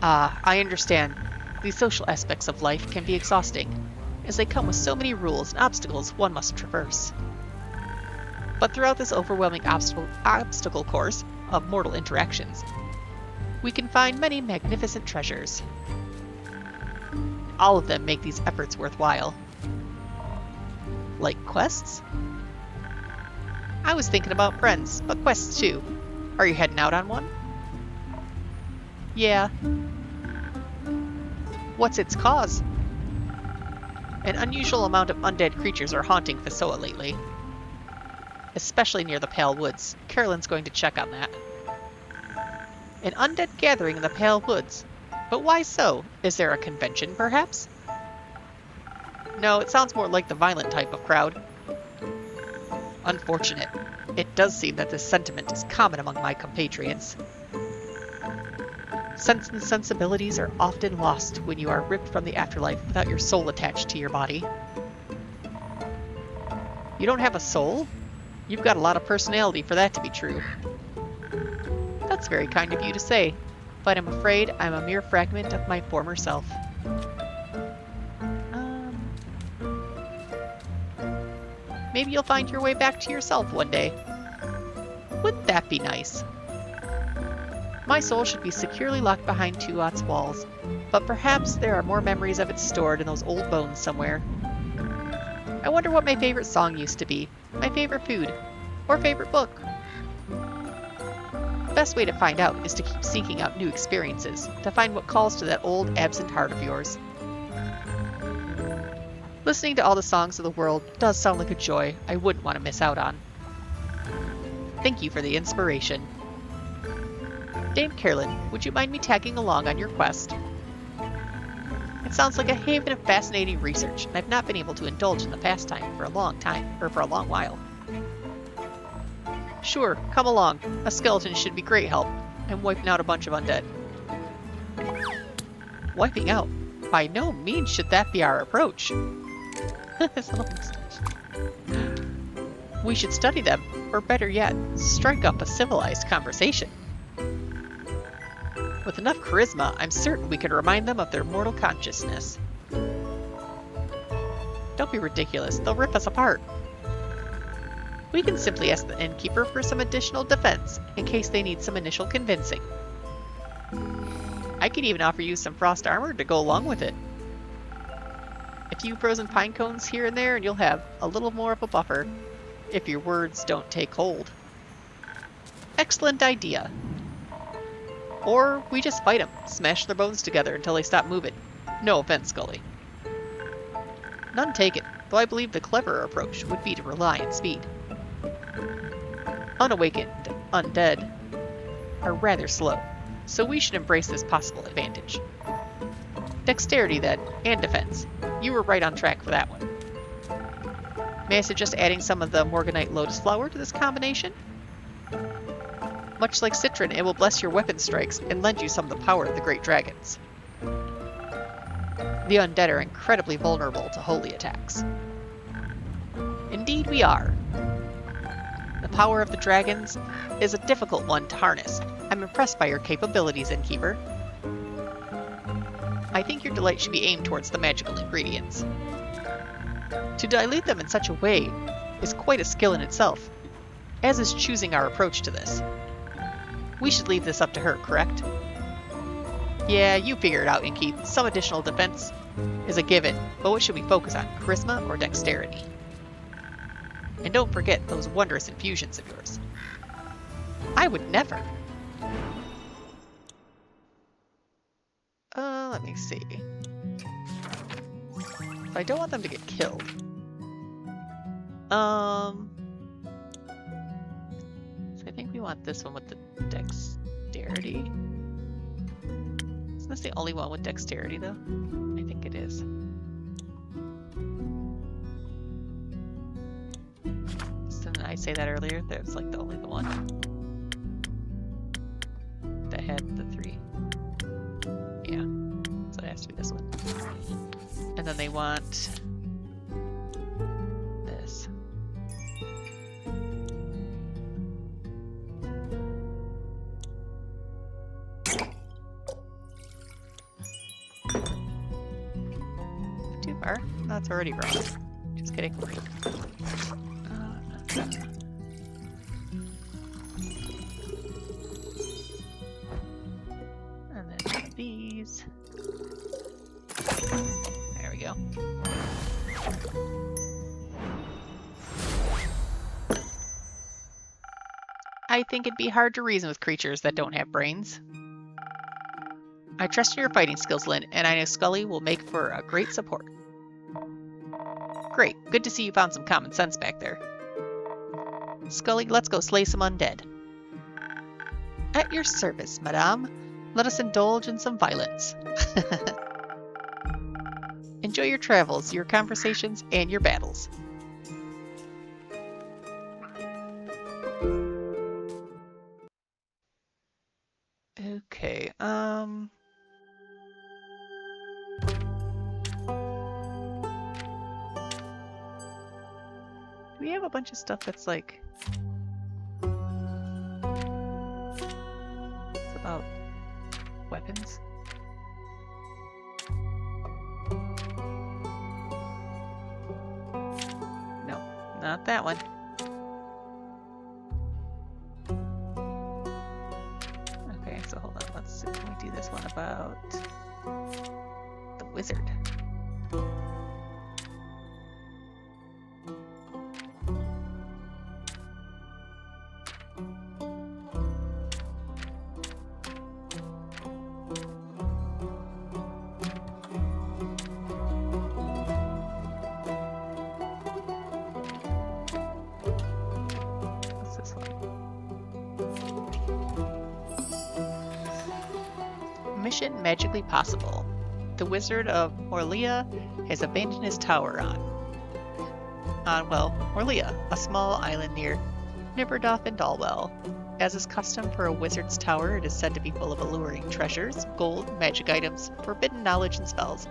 I understand. These social aspects of life can be exhausting, as they come with so many rules and obstacles one must traverse. But throughout this overwhelming obstacle course of mortal interactions, we can find many magnificent treasures. All of them make these efforts worthwhile. Like quests? I was thinking about friends, but quests too. Are you heading out on one? Yeah. What's its cause? An unusual amount of undead creatures are haunting Fesoa lately. Especially near the Pale Woods. Carolyn's going to check on that. An undead gathering in the Pale Woods. But why so? Is there a convention, perhaps? No, it sounds more like the violent type of crowd. Unfortunate. It does seem that this sentiment is common among my compatriots. Sense and sensibilities are often lost when you are ripped from the afterlife without your soul attached to your body. You don't have a soul? You've got a lot of personality for that to be true. That's very kind of you to say, but I'm afraid I'm a mere fragment of my former self. Maybe you'll find your way back to yourself one day. Wouldn't that be nice? My soul should be securely locked behind Tuat's walls, but perhaps there are more memories of it stored in those old bones somewhere. I wonder what my favorite song used to be, my favorite food, or favorite book. The best way to find out is to keep seeking out new experiences, to find what calls to that old absent heart of yours. Listening to all the songs of the world does sound like a joy I wouldn't want to miss out on. Thank you for the inspiration. Dame Carolyn, would you mind me tagging along on your quest? It sounds like a haven of fascinating research, and I've not been able to indulge in the pastime for a long while. Sure, come along. A skeleton should be great help. I'm wiping out a bunch of undead. Wiping out? By no means should that be our approach. We should study them, or better yet, strike up a civilized conversation. With enough charisma, I'm certain we could remind them of their mortal consciousness. Don't be ridiculous, they'll rip us apart. We can simply ask the innkeeper for some additional defense, in case they need some initial convincing. I could even offer you some frost armor to go along with it. A few frozen pine cones here and there, and you'll have a little more of a buffer, if your words don't take hold. Excellent idea. Or we just fight them, smash their bones together until they stop moving. No offense, Scully. None taken, though I believe the cleverer approach would be to rely on speed. Unawakened undead are rather slow, so we should embrace this possible advantage. Dexterity, then, and defense. You were right on track for that one. May I suggest adding some of the Morganite Lotus Flower to this combination? Much like Citron, it will bless your weapon strikes and lend you some of the power of the great dragons. The undead are incredibly vulnerable to holy attacks. Indeed we are. The power of the dragons is a difficult one to harness. I'm impressed by your capabilities, Innkeeper. I think your delight should be aimed towards the magical ingredients. To dilute them in such a way is quite a skill in itself, as is choosing our approach to this. We should leave this up to her, correct? Yeah, you figure it out, Innkeep. Some additional defense is a given, but what should we focus on, charisma or dexterity? And don't forget those wondrous infusions of yours. I would never. Let me see. If I don't want them to get killed. So I think we want this one with the dexterity. Isn't this the only one with dexterity, though? I think it is. Didn't I say that earlier? That was like the only one that had the 3. Yeah, so it has to be this one. And then they want this. Too far? That's already wrong. Just kidding. And then these. There we go. I think it'd be hard to reason with creatures that don't have brains. I trust in your fighting skills, Lynn, and I know Scully will make for a great support. Great. Good to see you found some common sense back there. Scully, let's go slay some undead. At your service, madame. Let us indulge in some violence. Enjoy your travels, your conversations, and your battles. Okay, do we have a bunch of stuff that's like... It's about weapons? No, not that one. Okay, so hold on. Let's see. Can we do this one about the wizard? What's this one? Mission magically possible. The Wizard of Orlia has abandoned his tower on Orlia, a small island near Nibberdoff and Dalwell. As is custom for a wizard's tower, it is said to be full of alluring treasures, gold, magic items, forbidden knowledge, and spells.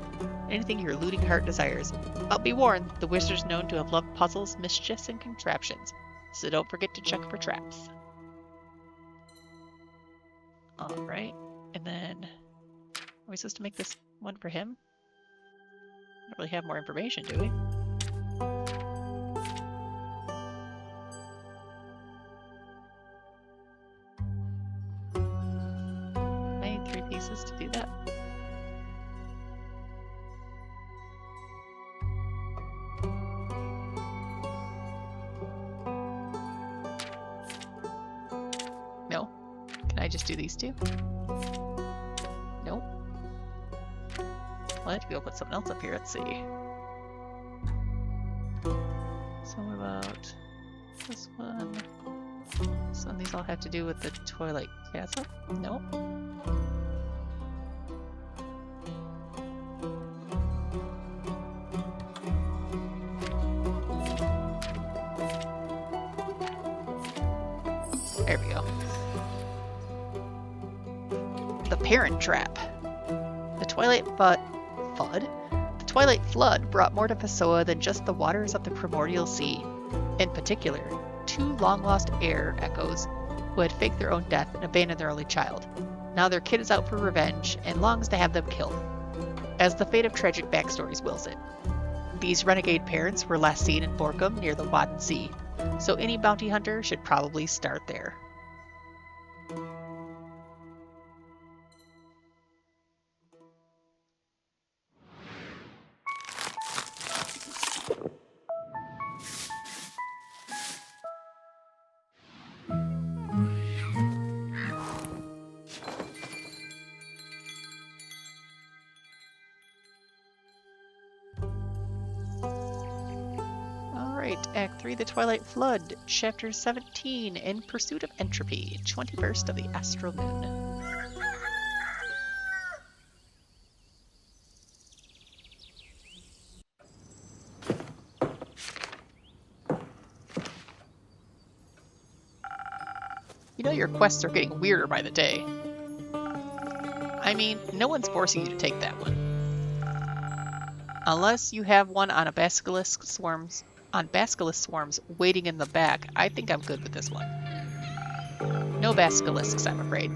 Anything your looting heart desires. But be warned, the wizard's known to have loved puzzles, mischiefs, and contraptions, so don't forget to check for traps. Alright, and then... Are we supposed to make this one for him? Don't really have more information, do we? 93 pieces to do that. No? Can I just do these two? Nope. Well, I have to go put something else up here. Let's see. So what about this one? So these all have to do with the Twilight Castle? Nope. There we go. The Parent Trap. The Twilight The Twilight Flood brought more to Pessoa than just the waters of the primordial sea. In particular, two long-lost heir echoes who had faked their own death and abandoned their only child. Now their kid is out for revenge and longs to have them killed, as the fate of tragic backstories wills it. These renegade parents were last seen in Borkum near the Wadden Sea, so any bounty hunter should probably start there. Act 3, The Twilight Flood, Chapter 17, In Pursuit of Entropy, 21st of the Astral Moon. You know your quests are getting weirder by the day. I mean, no one's forcing you to take that one. Unless you have one on basilisk swarms waiting in the back, I think I'm good with this one. No basilisks, I'm afraid.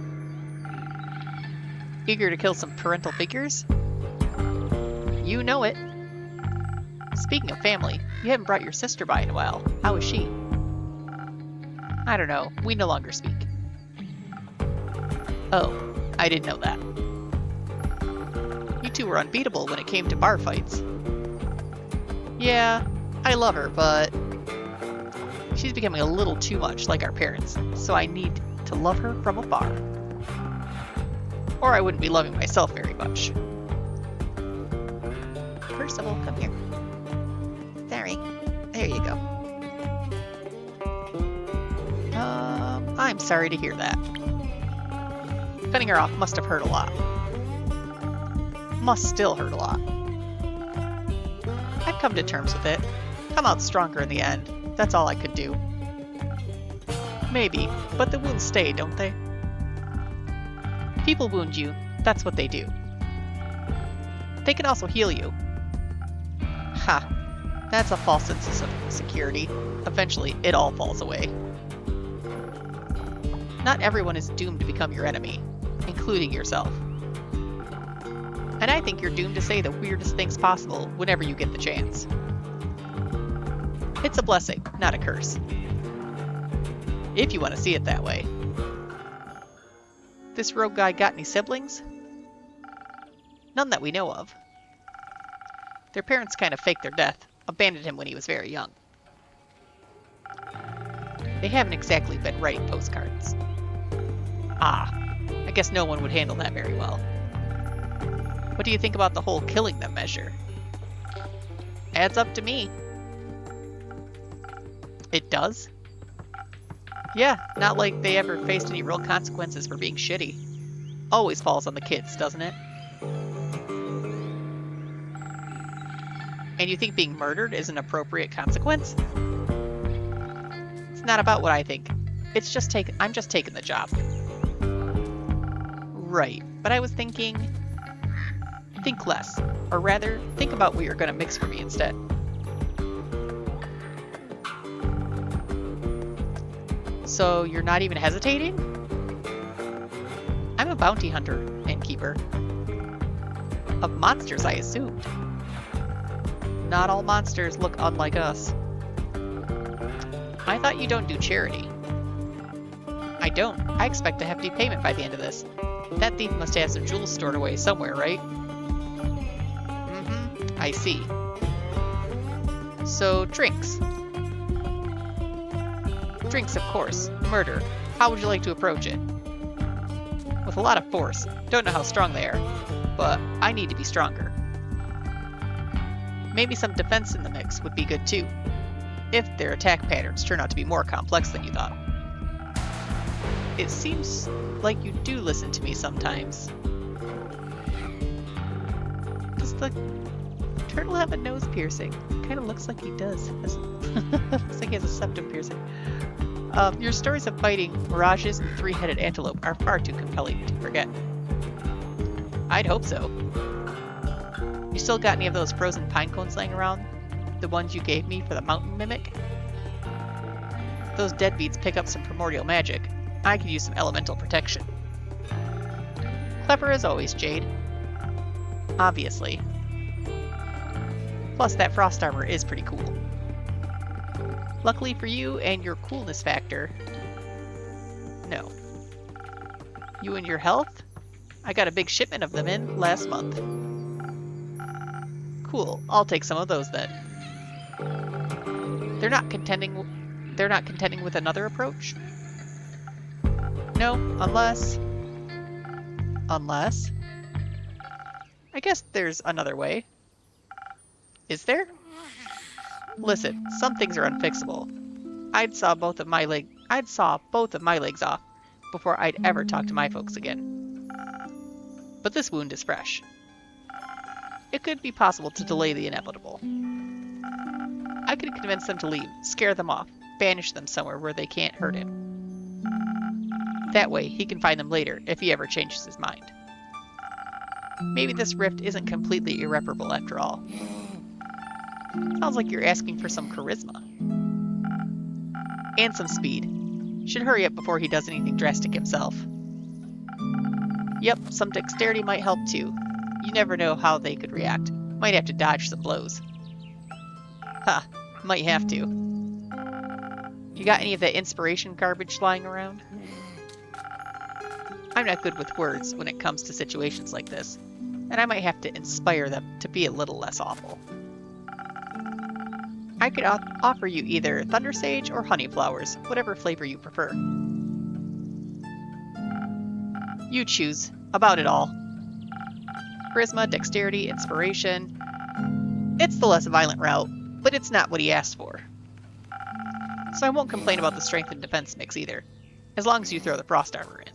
Eager to kill some parental figures? You know it. Speaking of family, you haven't brought your sister by in a while. How is she? I don't know. We no longer speak. Oh, I didn't know that. You two were unbeatable when it came to bar fights. Yeah, I love her, but she's becoming a little too much like our parents, so I need to love her from afar. Or I wouldn't be loving myself very much. Percival, come here. Sorry. There you go. I'm sorry to hear that. Fending her off must have hurt a lot. Must still hurt a lot. I'd come to terms with it. Come out stronger in the end. That's all I could do. Maybe, but the wounds stay, don't they? People wound you. That's what they do. They can also heal you. Ha. That's a false sense of security. Eventually, it all falls away. Not everyone is doomed to become your enemy, including yourself. And I think you're doomed to say the weirdest things possible whenever you get the chance. It's a blessing, not a curse. If you want to see it that way. This rogue guy got any siblings? None that we know of. Their parents kind of faked their death, abandoned him when he was very young. They haven't exactly been writing postcards. Ah, I guess no one would handle that very well. What do you think about the whole killing them measure? Adds up to me. It does? Yeah, not like they ever faced any real consequences for being shitty. Always falls on the kids, doesn't it? And you think being murdered is an appropriate consequence? It's not about what I think. It's just I'm just taking the job. Right, but I was thinking... Think less. Or rather, think about what you're going to mix for me instead. So you're not even hesitating? I'm a bounty hunter and keeper. Of monsters, I assumed. Not all monsters look unlike us. I thought you don't do charity. I don't. I expect a hefty payment by the end of this. That thief must have some jewels stored away somewhere, right? Mm-hmm. I see. So, drinks. Drinks, of course. Murder. How would you like to approach it? With a lot of force. Don't know how strong they are, but I need to be stronger. Maybe some defense in the mix would be good too, if their attack patterns turn out to be more complex than you thought. It seems like you do listen to me sometimes. Does the turtle have a nose piercing? Kind of looks like he does. Looks like he has a septum piercing. Your stories of fighting mirages and three-headed antelope are far too compelling to forget. I'd hope so. You still got any of those frozen pine cones laying around? The ones you gave me for the mountain mimic? Those deadbeats pick up some primordial magic. I could use some elemental protection. Clever as always, Jade. Obviously. Plus, that frost armor is pretty cool. Luckily for you and your coolness factor... No. You and your health? I got a big shipment of them in last month. Cool, I'll take some of those then. They're not contending with another approach? No, unless... Unless... I guess there's another way. Is there? Listen, some things are unfixable. I'd saw both of my legs off before I'd ever talk to my folks again. But this wound is fresh. It could be possible to delay the inevitable. I could convince them to leave, scare them off, banish them somewhere where they can't hurt him. That way, he can find them later if he ever changes his mind. Maybe this rift isn't completely irreparable after all. Sounds like you're asking for some charisma. And some speed. Should hurry up before he does anything drastic himself. Yep, some dexterity might help too. You never know how they could react. Might have to dodge some blows. Ha, might have to. You got any of that inspiration garbage lying around? I'm not good with words when it comes to situations like this, and I might have to inspire them to be a little less awful. I could offer you either Thunder Sage or Honey Flowers, whatever flavor you prefer. You choose. About it all. Charisma, dexterity, inspiration. It's the less violent route, but it's not what he asked for. So I won't complain about the strength and defense mix either, as long as you throw the frost armor in.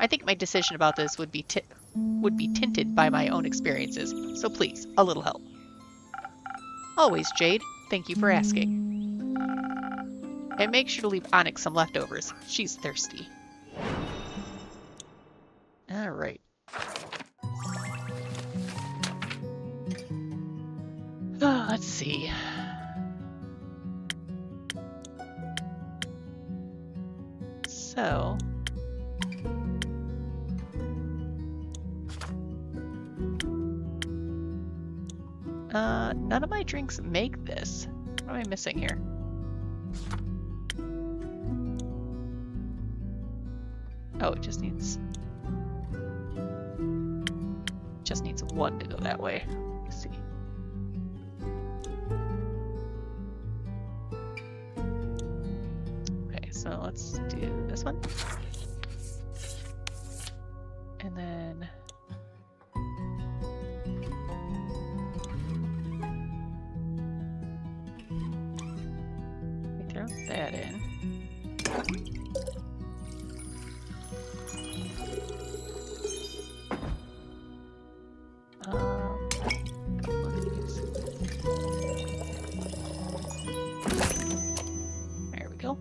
I think my decision about this would be tinted by my own experiences, so please, a little help. Always, Jade. Thank you for asking. And make sure to leave Onyx some leftovers. She's thirsty. Alright. Let's see. So... none of my drinks make this. What am I missing here? Oh, it just needs one to go that way. Let's see. Okay, so let's do this one. And then we throw that in. There we go.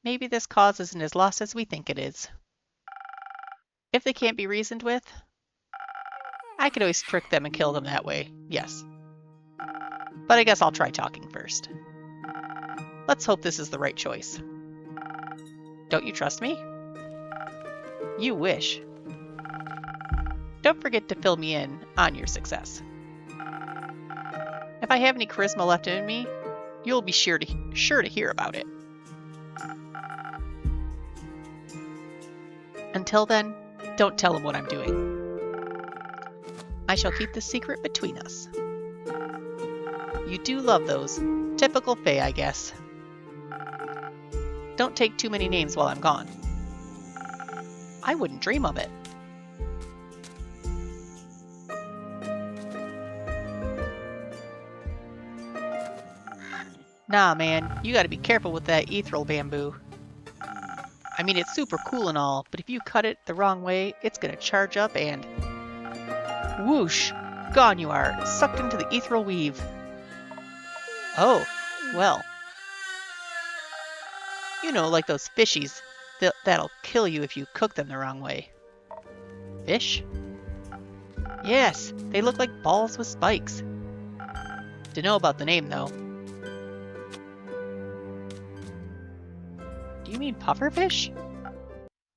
Maybe this cause isn't as lost as we think it is. If they can't be reasoned with, I could always trick them and kill them that way, yes. But I guess I'll try talking first. Let's hope this is the right choice. Don't you trust me? You wish. Don't forget to fill me in on your success. If I have any charisma left in me, you'll be sure to hear about it. Until then, don't tell him what I'm doing. I shall keep this secret between us. You do love those. Typical Fae, I guess. Don't take too many names while I'm gone. I wouldn't dream of it. Nah, man, you gotta be careful with that ethereal bamboo. I mean, it's super cool and all, but if you cut it the wrong way, it's gonna charge up and... whoosh! Gone you are, sucked into the ethereal weave. Oh, well. You know, like those fishies that'll kill you if you cook them the wrong way. Fish? Yes, they look like balls with spikes. To know about the name, though. Do you mean pufferfish?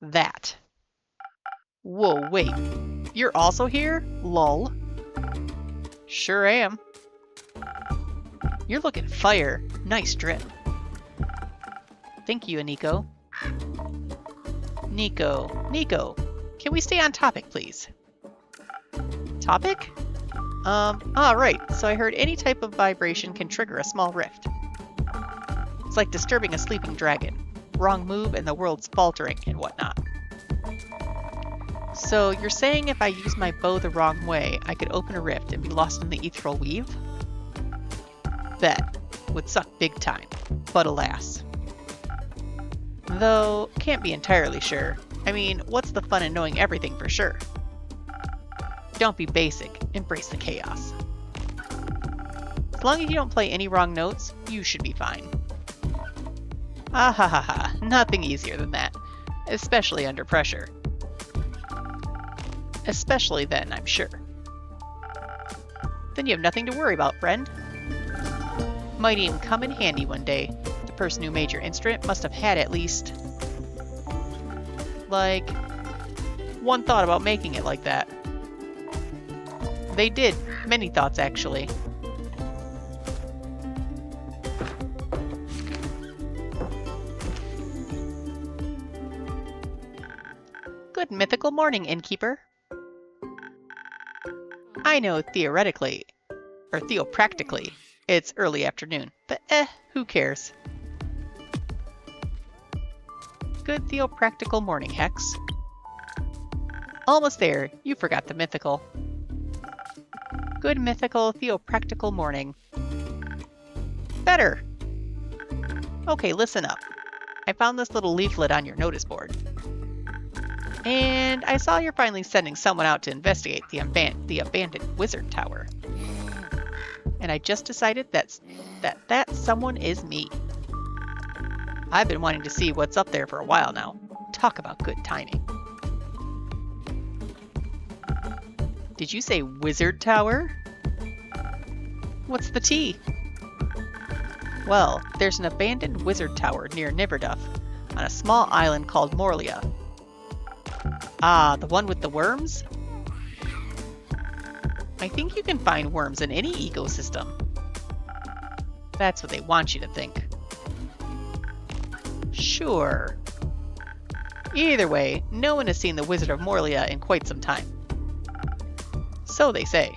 That. Whoa, wait. You're also here? Lol. Sure am. You're looking fire. Nice drip. Thank you, Nico. Nico, can we stay on topic, please? Topic? Right. So I heard any type of vibration can trigger a small rift. It's like disturbing a sleeping dragon. Wrong move and the world's faltering and whatnot. So you're saying if I use my bow the wrong way, I could open a rift and be lost in the ethereal weave? Bet. Would suck big time. But alas. Though, can't be entirely sure. I mean, what's the fun in knowing everything for sure? Don't be basic. Embrace the chaos. As long as you don't play any wrong notes, you should be fine. Ah ha ha ha. Nothing easier than that. Especially under pressure. Especially then, I'm sure. Then you have nothing to worry about, friend. Might even come in handy one day. The person who made your instrument must have had at least... like... one thought about making it like that. They did. Many thoughts, actually. Good mythical morning, innkeeper. I know theoretically, or theopractically, it's early afternoon, but who cares? Good theopractical morning, Hex. Almost there, you forgot the mythical. Good mythical theopractical morning. Better! Okay, listen up. I found this little leaflet on your notice board. And I saw you're finally sending someone out to investigate the abandoned wizard tower. And I just decided that someone is me. I've been wanting to see what's up there for a while now. Talk about good timing. Did you say wizard tower? What's the tea? Well, there's an abandoned wizard tower near Niverduff on a small island called Morlia. Ah, the one with the worms? I think you can find worms in any ecosystem. That's what they want you to think. Sure. Either way, no one has seen the Wizard of Morlia in quite some time. So they say.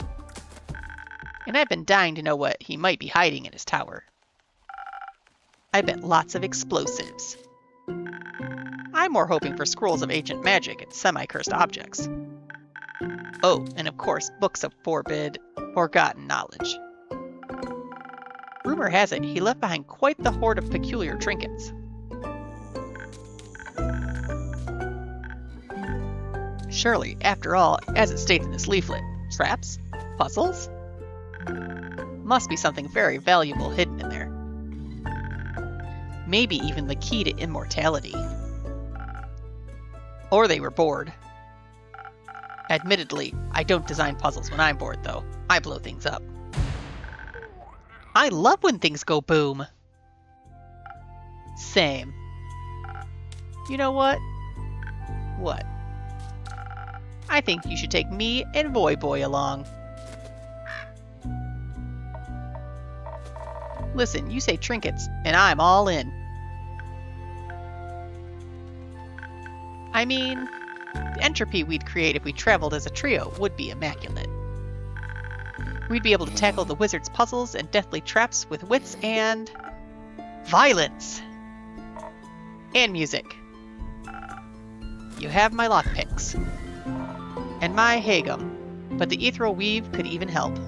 And I've been dying to know what he might be hiding in his tower. I bet lots of explosives. I'm more hoping for scrolls of ancient magic and semi-cursed objects. Oh, and of course, books of forgotten knowledge. Rumor has it he left behind quite the hoard of peculiar trinkets. Surely, after all, as it states in this leaflet, traps? Puzzles? Must be something very valuable hidden in there. Maybe even the key to immortality. Or they were bored. Admittedly, I don't design puzzles when I'm bored, though. I blow things up. I love when things go boom. Same. You know what? What? I think you should take me and Voy Boy along. Listen, you say trinkets, and I'm all in. I mean, the entropy we'd create if we traveled as a trio would be immaculate. We'd be able to tackle the wizard's puzzles and deathly traps with wits and violence. And music. You have my lockpicks. And my hagum. But the ethereal weave could even help.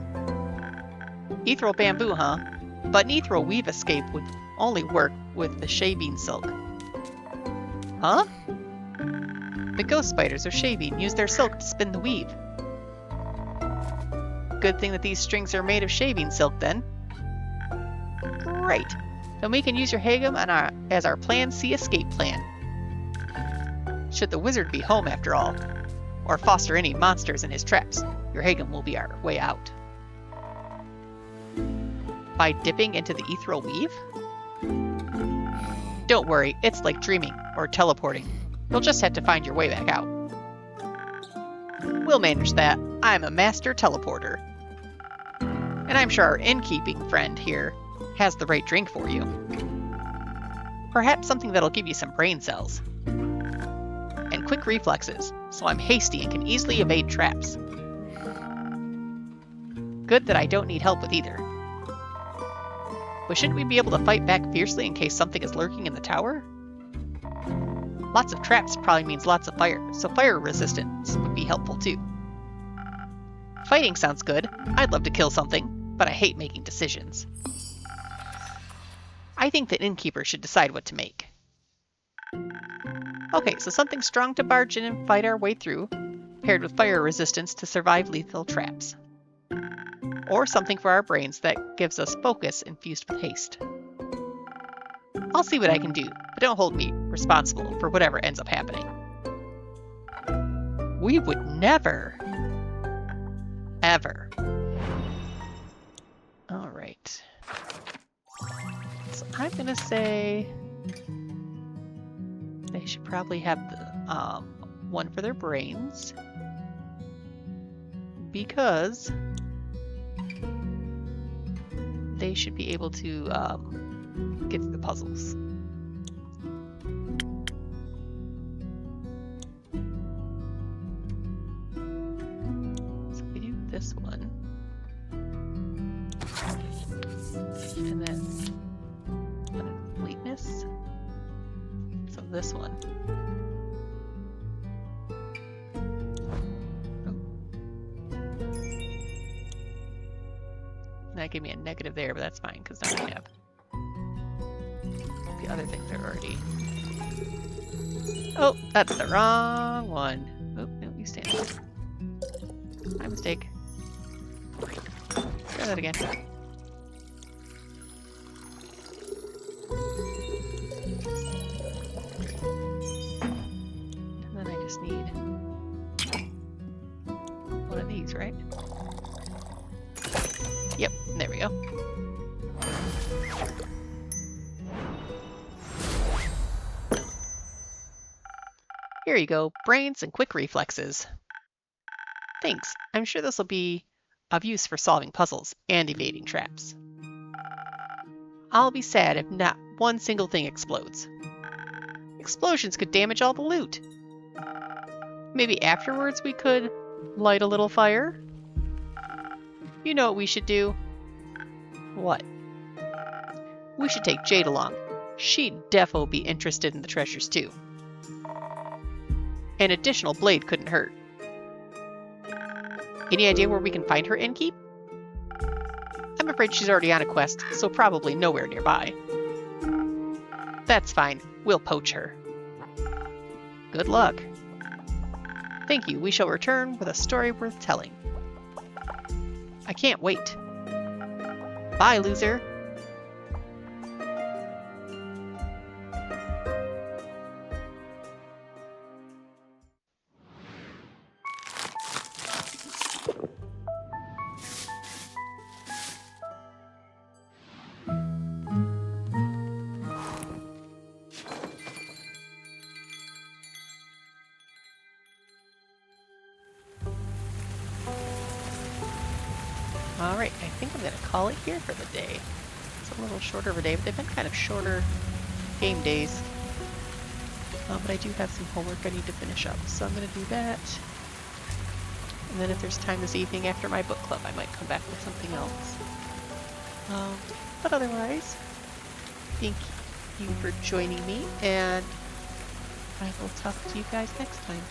Ethereal bamboo, huh? But an ethereal weave escape would only work with the shaving silk. Huh? The ghost spiders of shaving use their silk to spin the weave. Good thing that these strings are made of shaving silk, then. Great. Then we can use your hagum as our Plan C escape plan. Should the wizard be home after all, or foster any monsters in his traps, your hagum will be our way out. By dipping into the ethereal weave? Don't worry, it's like dreaming or teleporting. You'll just have to find your way back out. We'll manage that. I'm a master teleporter. And I'm sure our innkeeping friend here has the right drink for you. Perhaps something that'll give you some brain cells. And quick reflexes, so I'm hasty and can easily evade traps. Good that I don't need help with either. But shouldn't we be able to fight back fiercely in case something is lurking in the tower? Lots of traps probably means lots of fire, so fire resistance would be helpful too. Fighting sounds good. I'd love to kill something, but I hate making decisions. I think the innkeeper should decide what to make. Okay, so something strong to barge in and fight our way through, paired with fire resistance to survive lethal traps. Or something for our brains that gives us focus infused with haste. I'll see what I can do, but don't hold me responsible for whatever ends up happening. We would never, ever. All right. So I'm gonna say they should probably have the one for their brains, because they should be able to get through the puzzles. So we do this one, and then fleetness. So this one. That gave me a negative there, but that's fine because now we have the other things are already... Oh, that's the wrong one. Oh, no, you stand. My mistake. Try that again. And then I just need one of these, right? Yep, there we go. Here you go, brains and quick reflexes. Thanks. I'm sure this will be of use for solving puzzles and evading traps. I'll be sad if not one single thing explodes. Explosions could damage all the loot. Maybe afterwards we could light a little fire? You know what we should do? What? We should take Jade along. She'd defo be interested in the treasures too. An additional blade couldn't hurt. Any idea where we can find her innkeep? I'm afraid she's already on a quest, so probably nowhere nearby. That's fine. We'll poach her. Good luck. Thank you. We shall return with a story worth telling. I can't wait. Bye, loser. Alright, I think I'm going to call it here for the day. It's a little shorter of a day, but they've been kind of shorter game days. But I do have some homework I need to finish up, so I'm going to do that. And then if there's time this evening after my book club, I might come back with something else. But otherwise, thank you for joining me, and I will talk to you guys next time.